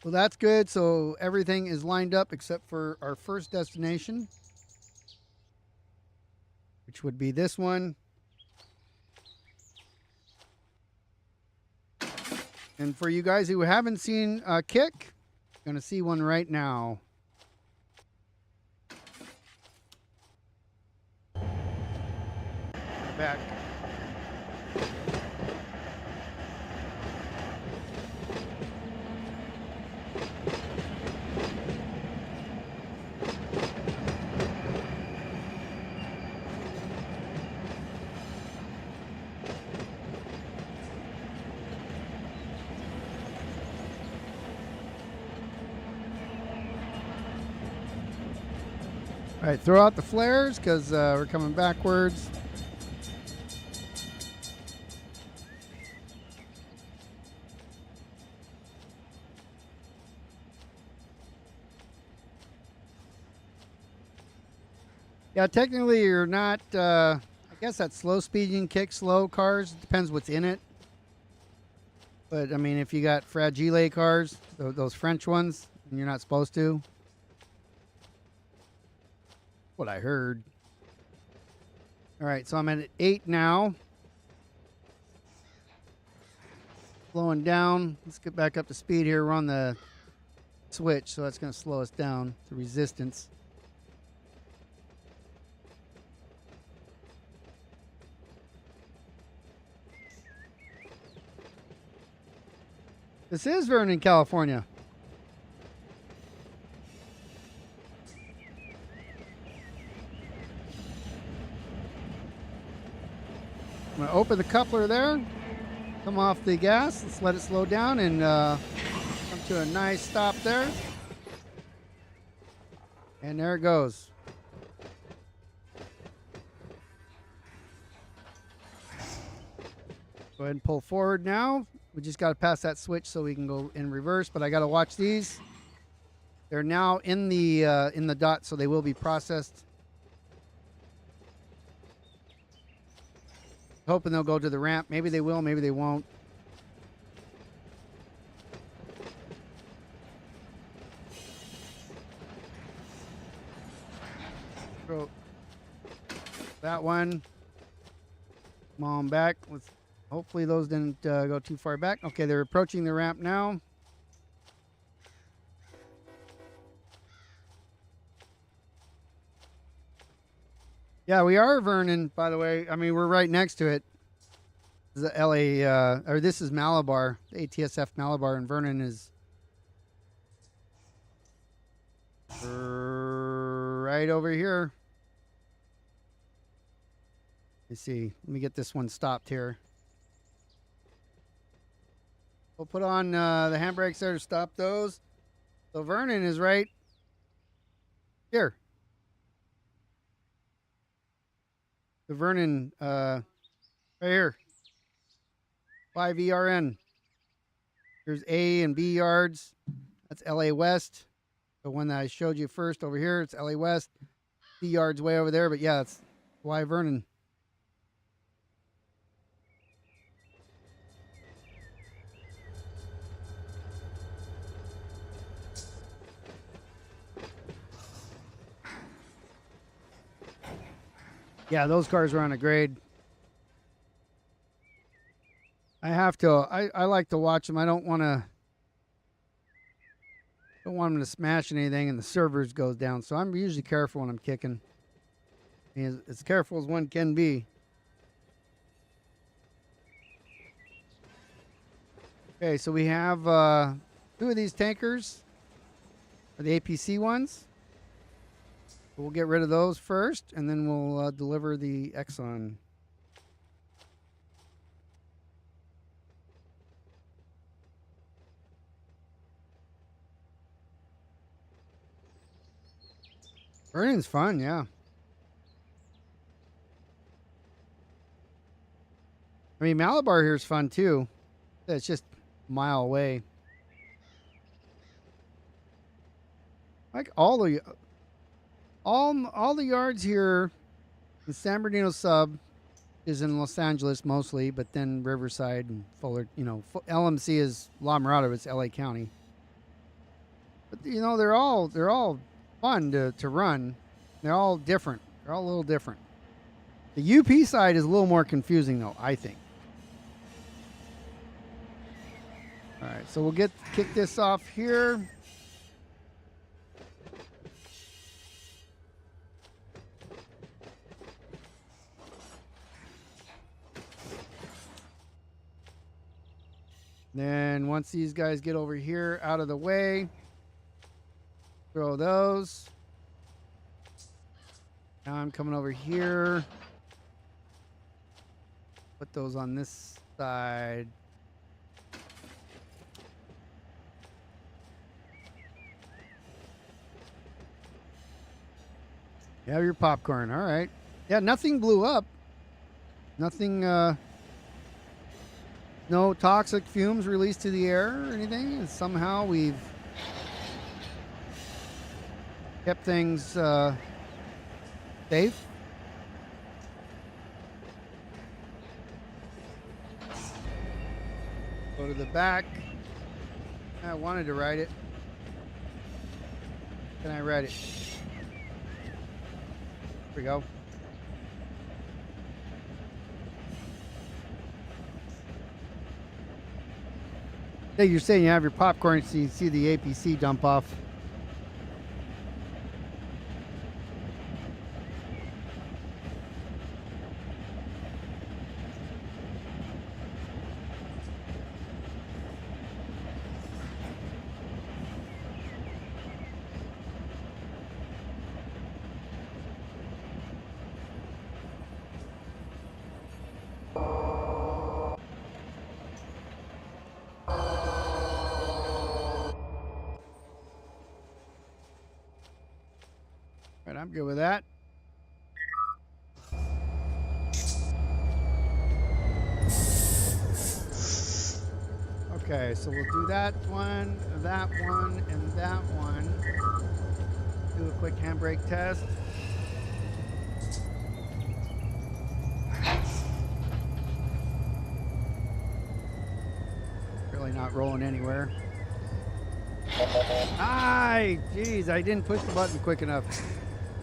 So that's good. So everything is lined up except for our first destination, which would be this one. And for you guys who haven't seen Kick, you're going to see one right now. Back. All right, throw out the flares because we're coming backwards. Yeah, technically you're not, I guess that's slow speeding, kick slow cars. It depends what's in it. But, I mean, if you got Fragile cars, those French ones, and you're not supposed to. What I heard. All right, so I'm at 8 now. Slowing down. Let's get back up to speed here. We're on the switch, so that's going to slow us down to resistance. This is Vernon, California. I'm going to open the coupler there, come off the gas, let's let it slow down and come to a nice stop there. And there it goes. Go ahead and pull forward now. We just got to pass that switch so we can go in reverse, but I got to watch these. They're now in the dot, so they will be processed. Hoping they'll go to the ramp. Maybe they will, maybe they won't. Throw that one. Come on back. Hopefully those didn't go too far back. Okay, they're approaching the ramp now. Yeah, we are Vernon, by the way. I mean, we're right next to it. This is the LA, or this is Malibar, the ATSF Malibar, and Vernon is right over here. Let's see. Let me get this one stopped here. We'll put on the handbrakes there to stop those. So Vernon is right here. The Vernon, right here. 5 ERN. Here's A and B yards. That's LA West. The one that I showed you first over here, it's LA West. C yards way over there, but yeah, it's Y Vernon. Yeah, those cars are on a grade. I like to watch them. I don't want them to smash anything and the servers goes down. So I'm usually careful when I'm kicking. As careful as one can be. Okay, so we have 2 of these tankers. Are the APC ones. We'll get rid of those first, and then we'll deliver the Exxon. Burning's fun, yeah. I mean, Malibar here is fun too. It's just a mile away. Like all the yards here, the San Bernardino sub is in Los Angeles mostly, but then Riverside and Fuller, LMC is La Mirada, it's LA County. But they're all fun to run. They're all different. They're all a little different. The UP side is a little more confusing though, I think. All right, so we'll kick this off here. Then once these guys get over here out of the way, throw those. Now I'm coming over here. Put those on this side. You have your popcorn. All right. Yeah, nothing blew up. Nothing, no toxic fumes released to the air or anything. And somehow we've kept things safe. Go to the back. I wanted to ride it. Can I ride it? Here we go. Hey, you're saying you have your popcorn so you see the APC dump off. I'm good with that. Okay, so we'll do that one, and that one. Do a quick handbrake test. Really not rolling anywhere. Ay, geez, I didn't push the button quick enough.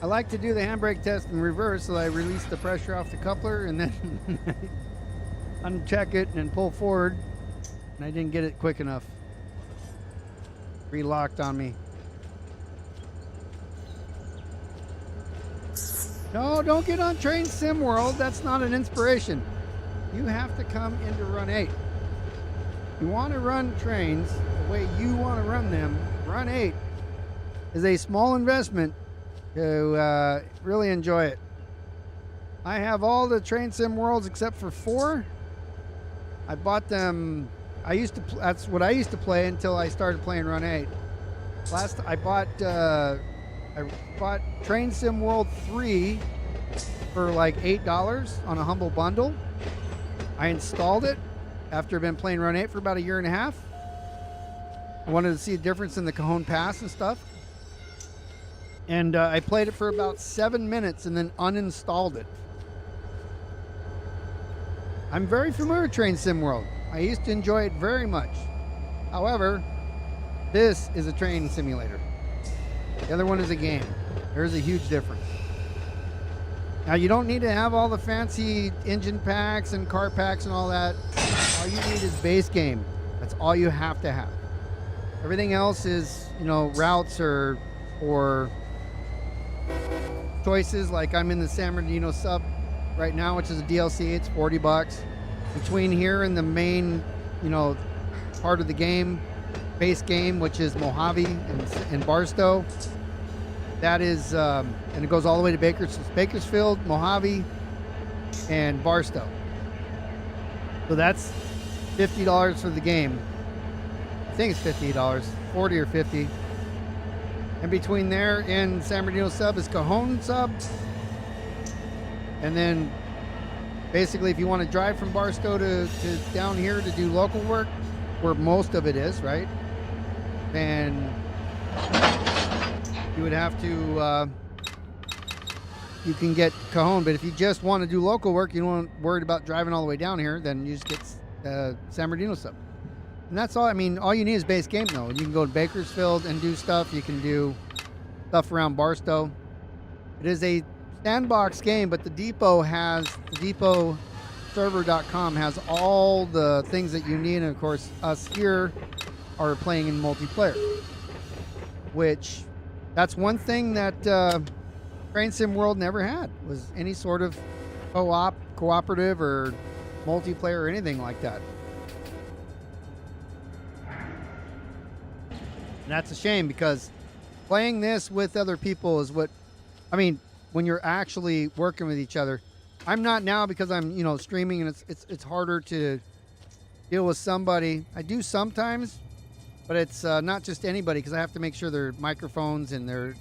I like to do the handbrake test in reverse, so I release the pressure off the coupler and then uncheck it and then pull forward. And I didn't get it quick enough. Relocked on me. No, don't get on Train Sim World. That's not an inspiration. You have to come into Run8. You want to run trains the way you want to run them. Run8 is a small investment to really enjoy it. I have all the Train Sim Worlds except for 4. I bought them. That's what I used to play until I started playing Run8. I bought Train Sim World 3 for like $8 on a humble bundle. I installed it after I've been playing Run8 for about a year and a half. I wanted to see a difference in the Cajon Pass and stuff. And I played it for about 7 minutes and then uninstalled it. I'm very familiar with Train Sim World. I used to enjoy it very much. However, this is a train simulator. The other one is a game. There's a huge difference. Now, you don't need to have all the fancy engine packs and car packs and all that. All you need is base game. That's all you have to have. Everything else is, routes or choices. Like I'm in the San Bernardino sub right now, which is a DLC. It's $40. Between here and the main, part of the game, base game, which is Mojave and Barstow. That is, and it goes all the way to Bakersfield, Mojave, and Barstow. So that's $50 for the game. I think it's $50, 40 or 50. And between there and San Bernardino sub is Cajon sub. And then basically if you want to drive from Barstow to down here to do local work, where most of it is, right? Then you would have to, you can get Cajon, but if you just want to do local work, you don't worried about driving all the way down here, then you just get San Bernardino sub. And that's all. I mean, all you need is base game though. You can go to Bakersfield and do stuff. You can do stuff around Barstow. It is a sandbox game, but the depot server.com has all the things that you need. And of course, us here are playing in multiplayer, which that's one thing that Train Sim World never had, was any sort of cooperative or multiplayer or anything like that. And that's a shame, because playing this with other people is what, I mean, when you're actually working with each other. I'm not now because I'm, streaming, and it's harder to deal with somebody. I do sometimes, but it's not just anybody, because I have to make sure their microphones and their,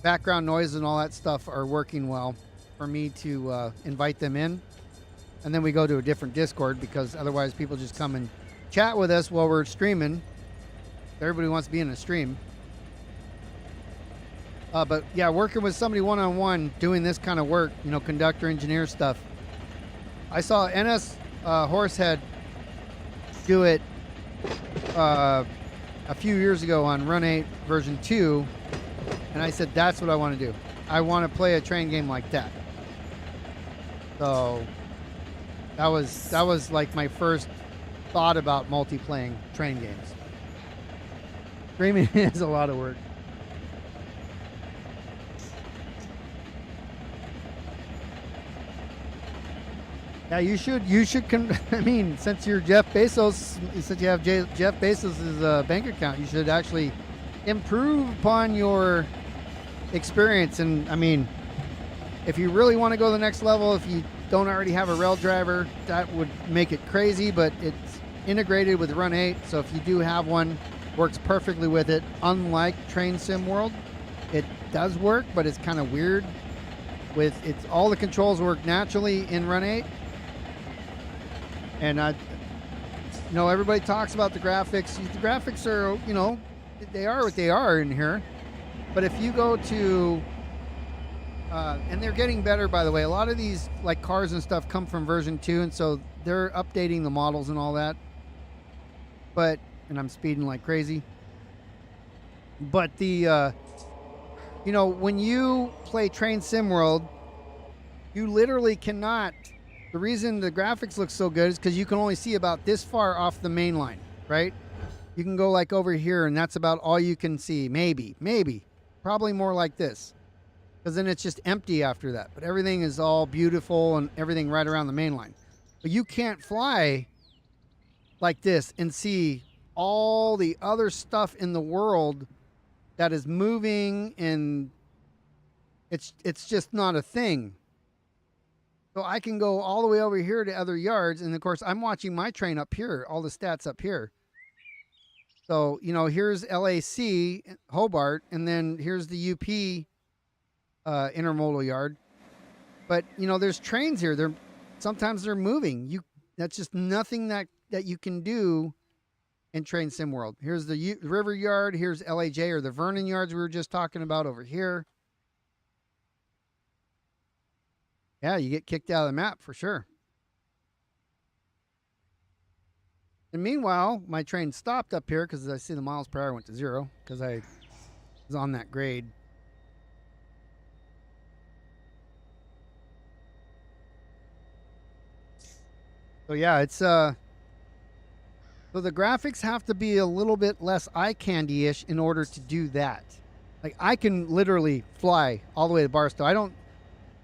background noise and all that stuff are working well for me to invite them in. And then we go to a different Discord, because otherwise people just come and chat with us while we're streaming. Everybody wants to be in a stream. But yeah, working with somebody one-on-one doing this kind of work, conductor, engineer stuff. I saw NS Horsehead do it a few years ago on Run8 version 2, and I said, that's what I want to do. I want to play a train game like that. So that was like my first thought about multi-playing train games. Streaming is a lot of work. Yeah, you should. I mean, since you're Jeff Bezos, since you have Jeff Bezos' bank account, you should actually improve upon your experience. And I mean, if you really want to go to the next level, if you don't already have a rail driver, that would make it crazy. But it's integrated with Run8, so if you do have one, works perfectly with it. Unlike Train Sim World, it does work, but it's kind of weird. All the controls work naturally in Run8. And You know, everybody talks about the graphics. The graphics are, you know, they are what they are in here. But if you go to, and they're getting better, by the way. A lot of these, like cars and stuff, come from version 2, and so they're updating the models and all that. But, and I'm speeding like crazy. But the, you know, when you play Train Sim World, you literally cannot. The reason the graphics look so good is because you can only see about this far off the main line, right? You can go like over here, and that's about all you can see. Maybe. Probably more like this. Because then it's just empty after that. But everything is all beautiful and everything right around the main line. But you can't fly like this and see all the other stuff in the world that is moving, and it's just not a thing. So I can go all the way over here to other yards, and of course I'm watching my train up here, all the stats up here. So, you know, here's LAC, Hobart, and then here's the UP intermodal yard. But, you know, there's trains here. Sometimes they're moving. That's just nothing that you can do in Train Sim World. Here's the River Yard. Here's LAJ, or the Vernon yards we were just talking about over here. Yeah, you get kicked out of the map for sure. And meanwhile, my train stopped up here because I see the miles per hour went to 0 because I was on that grade. So yeah, it's so the graphics have to be a little bit less eye candy-ish in order to do that. Like, I can literally fly all the way to Barstow.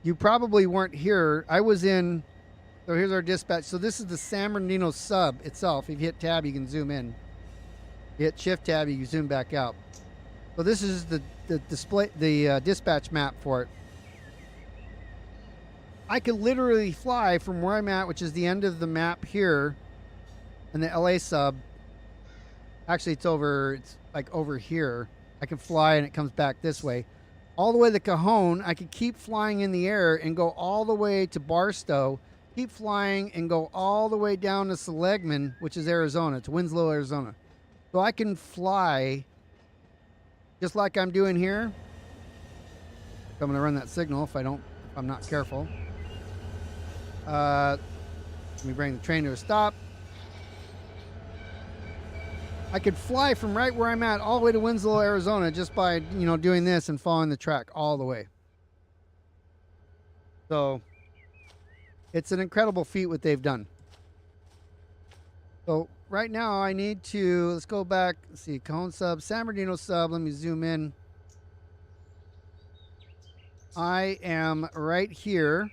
You probably weren't here. I was in, so here's our dispatch. So this is the San Bernardino sub itself. If you hit tab, you can zoom in. You hit shift tab, you can zoom back out. So this is the display, the dispatch map for it. I could literally fly from where I'm at, which is the end of the map here, in the LA sub. Actually, it's like over here. I can fly and it comes back this way. All the way to Cajon. I could keep flying in the air and go all the way to Barstow, keep flying and go all the way down to Seligman, which is Arizona. It's Winslow, Arizona. So I can fly just like I'm doing here. I'm going to run that signal if I'm not careful. Let me bring the train to a stop. I could fly from right where I'm at all the way to Winslow, Arizona, just by, you know, doing this and following the track all the way. So it's an incredible feat what they've done. So right now I need to, let's go back. Let's see, Cajon sub, San Bernardino sub. Let me zoom in. I am right here,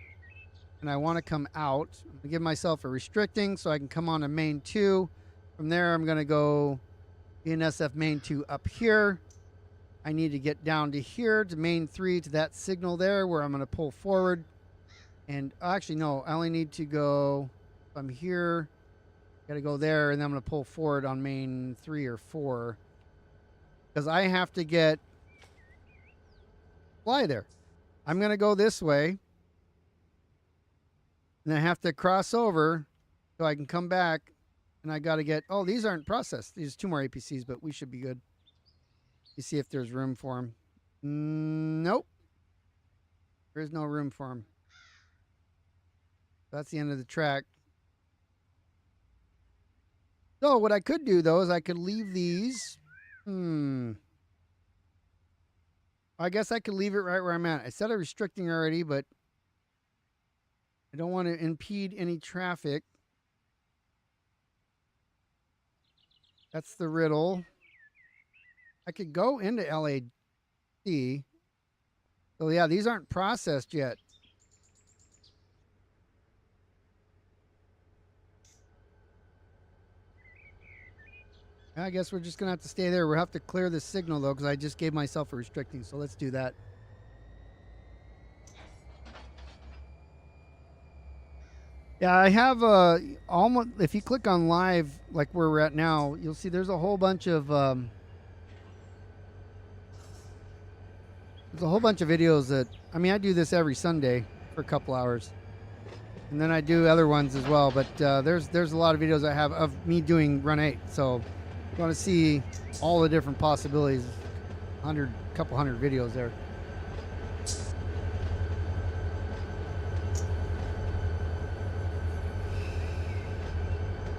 and I want to come out. I'm going to give myself a restricting so I can come on to main 2. From there, I'm going to go BNSF main 2 up here. I need to get down to here to main 3 to that signal there where I'm going to pull forward. And actually, no, I only need to go, if I'm here, got to go there, and then I'm going to pull forward on main 3 or 4 because I have to fly there. I'm going to go this way, and I have to cross over so I can come back. And I got to get, oh, these aren't processed. These 2 more APCs, but we should be good. You see if there's room for them. Nope. There is no room for them. That's the end of the track. So what I could do, though, is I could leave these. I guess I could leave it right where I'm at. I set a restricting already, but I don't want to impede any traffic. That's the riddle. I could go into LAC. So yeah, these aren't processed yet. I guess we're just going to have to stay there. We'll have to clear the signal, though, because I just gave myself a restricting. So let's do that. Yeah, I have almost. If you click on live, like where we're at now, you'll see there's a whole bunch of videos that. I mean, I do this every Sunday for a couple hours. And then I do other ones as well, but there's a lot of videos I have of me doing Run 8. So if you want to see all the different possibilities, couple hundred videos there.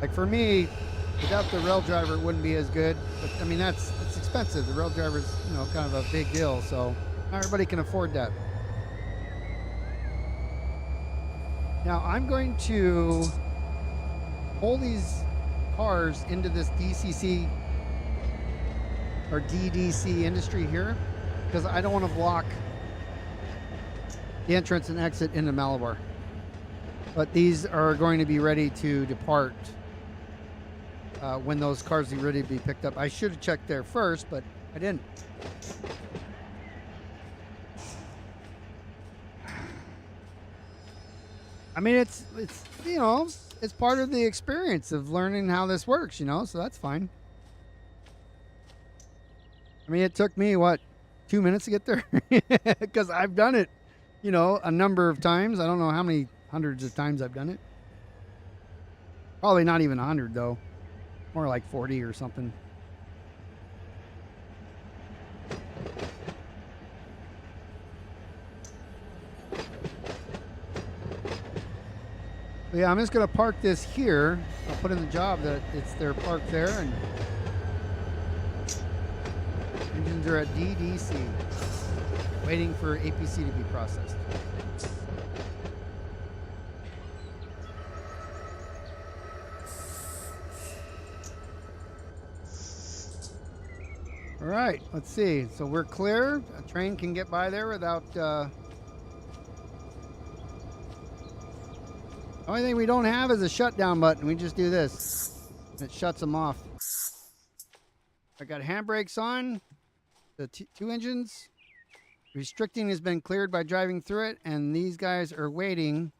Like for me, without the rail driver, it wouldn't be as good. But I mean, it's expensive. The rail driver's, you know, kind of a big deal. So not everybody can afford that. Now I'm going to pull these cars into this DCC or DDC industry here because I don't want to block the entrance and exit into Malibar. But these are going to be ready to depart when those cars are ready to be picked up. I should have checked there first, but I didn't. I mean, it's you know, it's part of the experience of learning how this works, you know, so that's fine. I mean, it took me, what, 2 minutes to get there? Because I've done it, you know, a number of times. I don't know how many hundreds of times I've done it. Probably not even 100, though. More like 40 or something. But yeah, I'm just going to park this here. I'll put in the job that it's their park there, and engines are at DDC, waiting for APC to be processed. All right, let's see. So we're clear. A train can get by there without... The only thing we don't have is a shutdown button. We just do this. And it shuts them off. I got handbrakes on. The two engines. Restricting has been cleared by driving through it. And these guys are waiting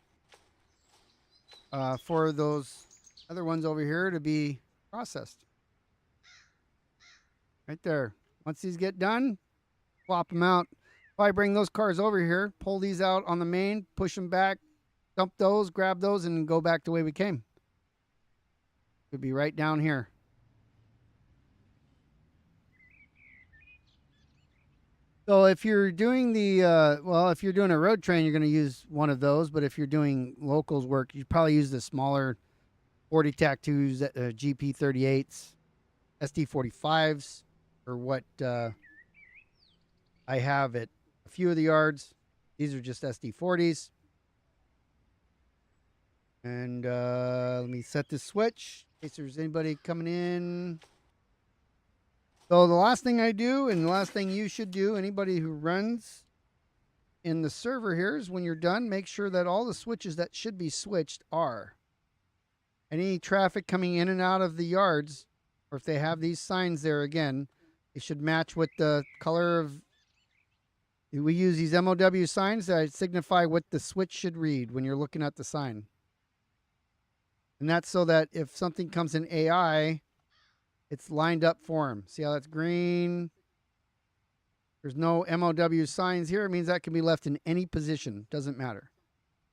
for those other ones over here to be processed. Right there. Once these get done, swap them out. If I bring those cars over here, pull these out on the main, push them back, dump those, grab those, and go back the way we came. Could be right down here. So if you're doing the, well, if you're doing a road train, you're going to use one of those. But if you're doing locals work, you probably use the smaller 40 TAC2s, GP38s, SD45s, or what I have at a few of the yards. These are just SD40s. And let me set this switch in case there's anybody coming in. So the last thing I do, and the last thing you should do, anybody who runs in the server here, is when you're done, make sure that all the switches that should be switched are. Any traffic coming in and out of the yards, or if they have these signs there again, it should match with the color of... We use these MOW signs that signify what the switch should read when you're looking at the sign. And that's so that if something comes in AI, it's lined up for them. See how that's green? There's no MOW signs here. It means that can be left in any position. Doesn't matter.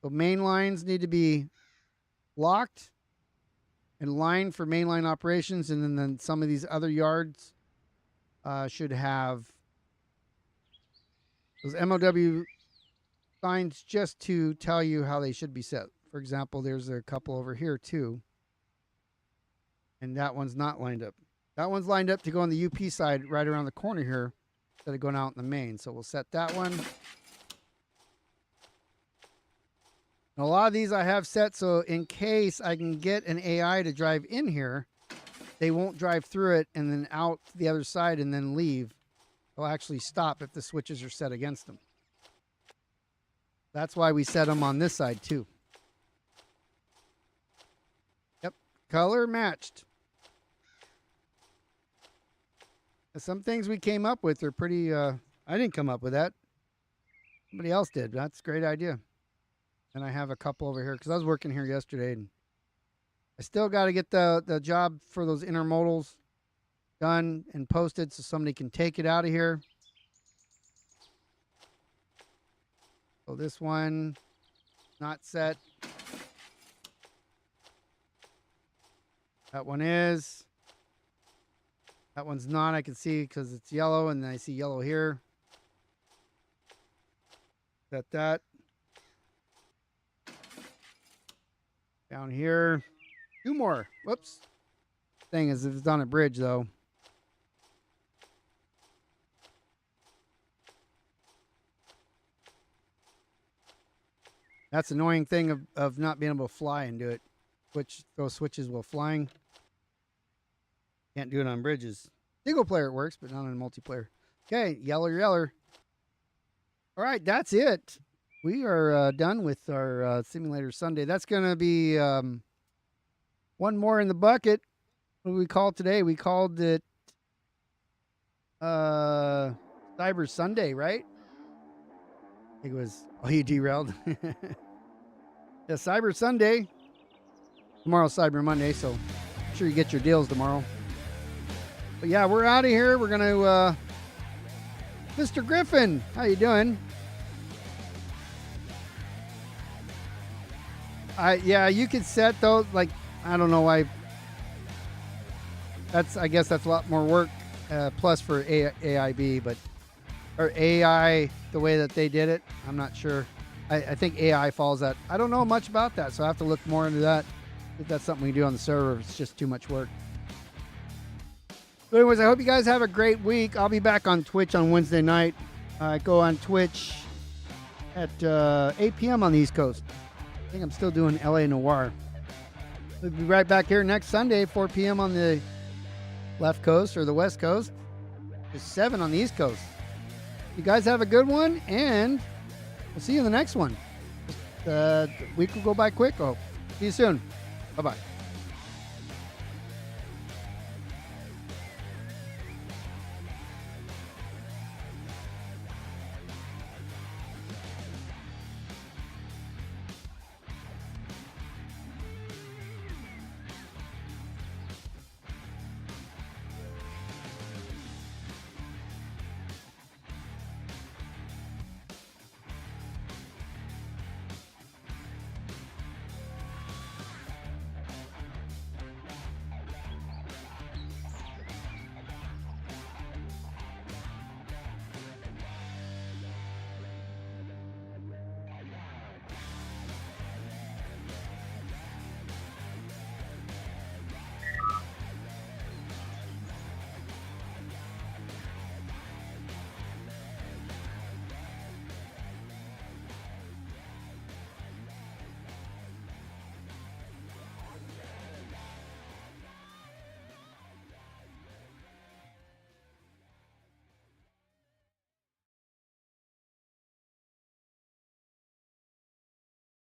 So main lines need to be locked and lined for mainline operations. And then some of these other yards should have those MOW signs just to tell you how they should be set. For example, there's a couple over here too. And that one's not lined up. That one's lined up to go on the UP side right around the corner here instead of going out in the main. So we'll set that one. And a lot of these I have set so in case I can get an AI to drive in here, they won't drive through it and then out the other side and then leave. They'll actually stop if the switches are set against them. That's why we set them on this side too. Yep, color matched. Some things we came up with are pretty, I didn't come up with that. Somebody else did. That's a great idea. And I have a couple over here because I was working here yesterday and I still got to get the job for those intermodals done and posted so somebody can take it out of here. So this one, not set. That one is. That one's not. I can see because it's yellow, and then I see yellow here. That. Down here. 2 more. Whoops. Thing is, if it's on a bridge, though. That's the annoying thing of not being able to fly and do it. Those switches while flying. Can't do it on bridges. Single player it works, but not on multiplayer. Okay, yeller. All right, that's it. We are done with our Simulator Sunday. That's going to be one more in the bucket. What do we call it today? We called it Cyber Sunday, right? I think it was. Oh, you derailed. Yeah, Cyber Sunday. Tomorrow's Cyber Monday, so I'm sure you get your deals tomorrow. But yeah, we're out of here. We're going to... Mr. Griffin, how you doing? Yeah, you could set those, like, I don't know why. I guess that's a lot more work, plus for AIB, but, or AI, the way that they did it, I'm not sure. I think AI falls at, I don't know much about that, so I have to look more into that. If that's something we do on the server, it's just too much work. But anyways, I hope you guys have a great week. I'll be back on Twitch on Wednesday night. I go on Twitch at 8 p.m. on the East Coast. I think I'm still doing LA Noir. We'll be right back here next Sunday, 4 p.m. on the left coast or the west coast. It's 7 on the East Coast. You guys have a good one, and we'll see you in the next one. The week will go by quick. Oh, see you soon. Bye-bye.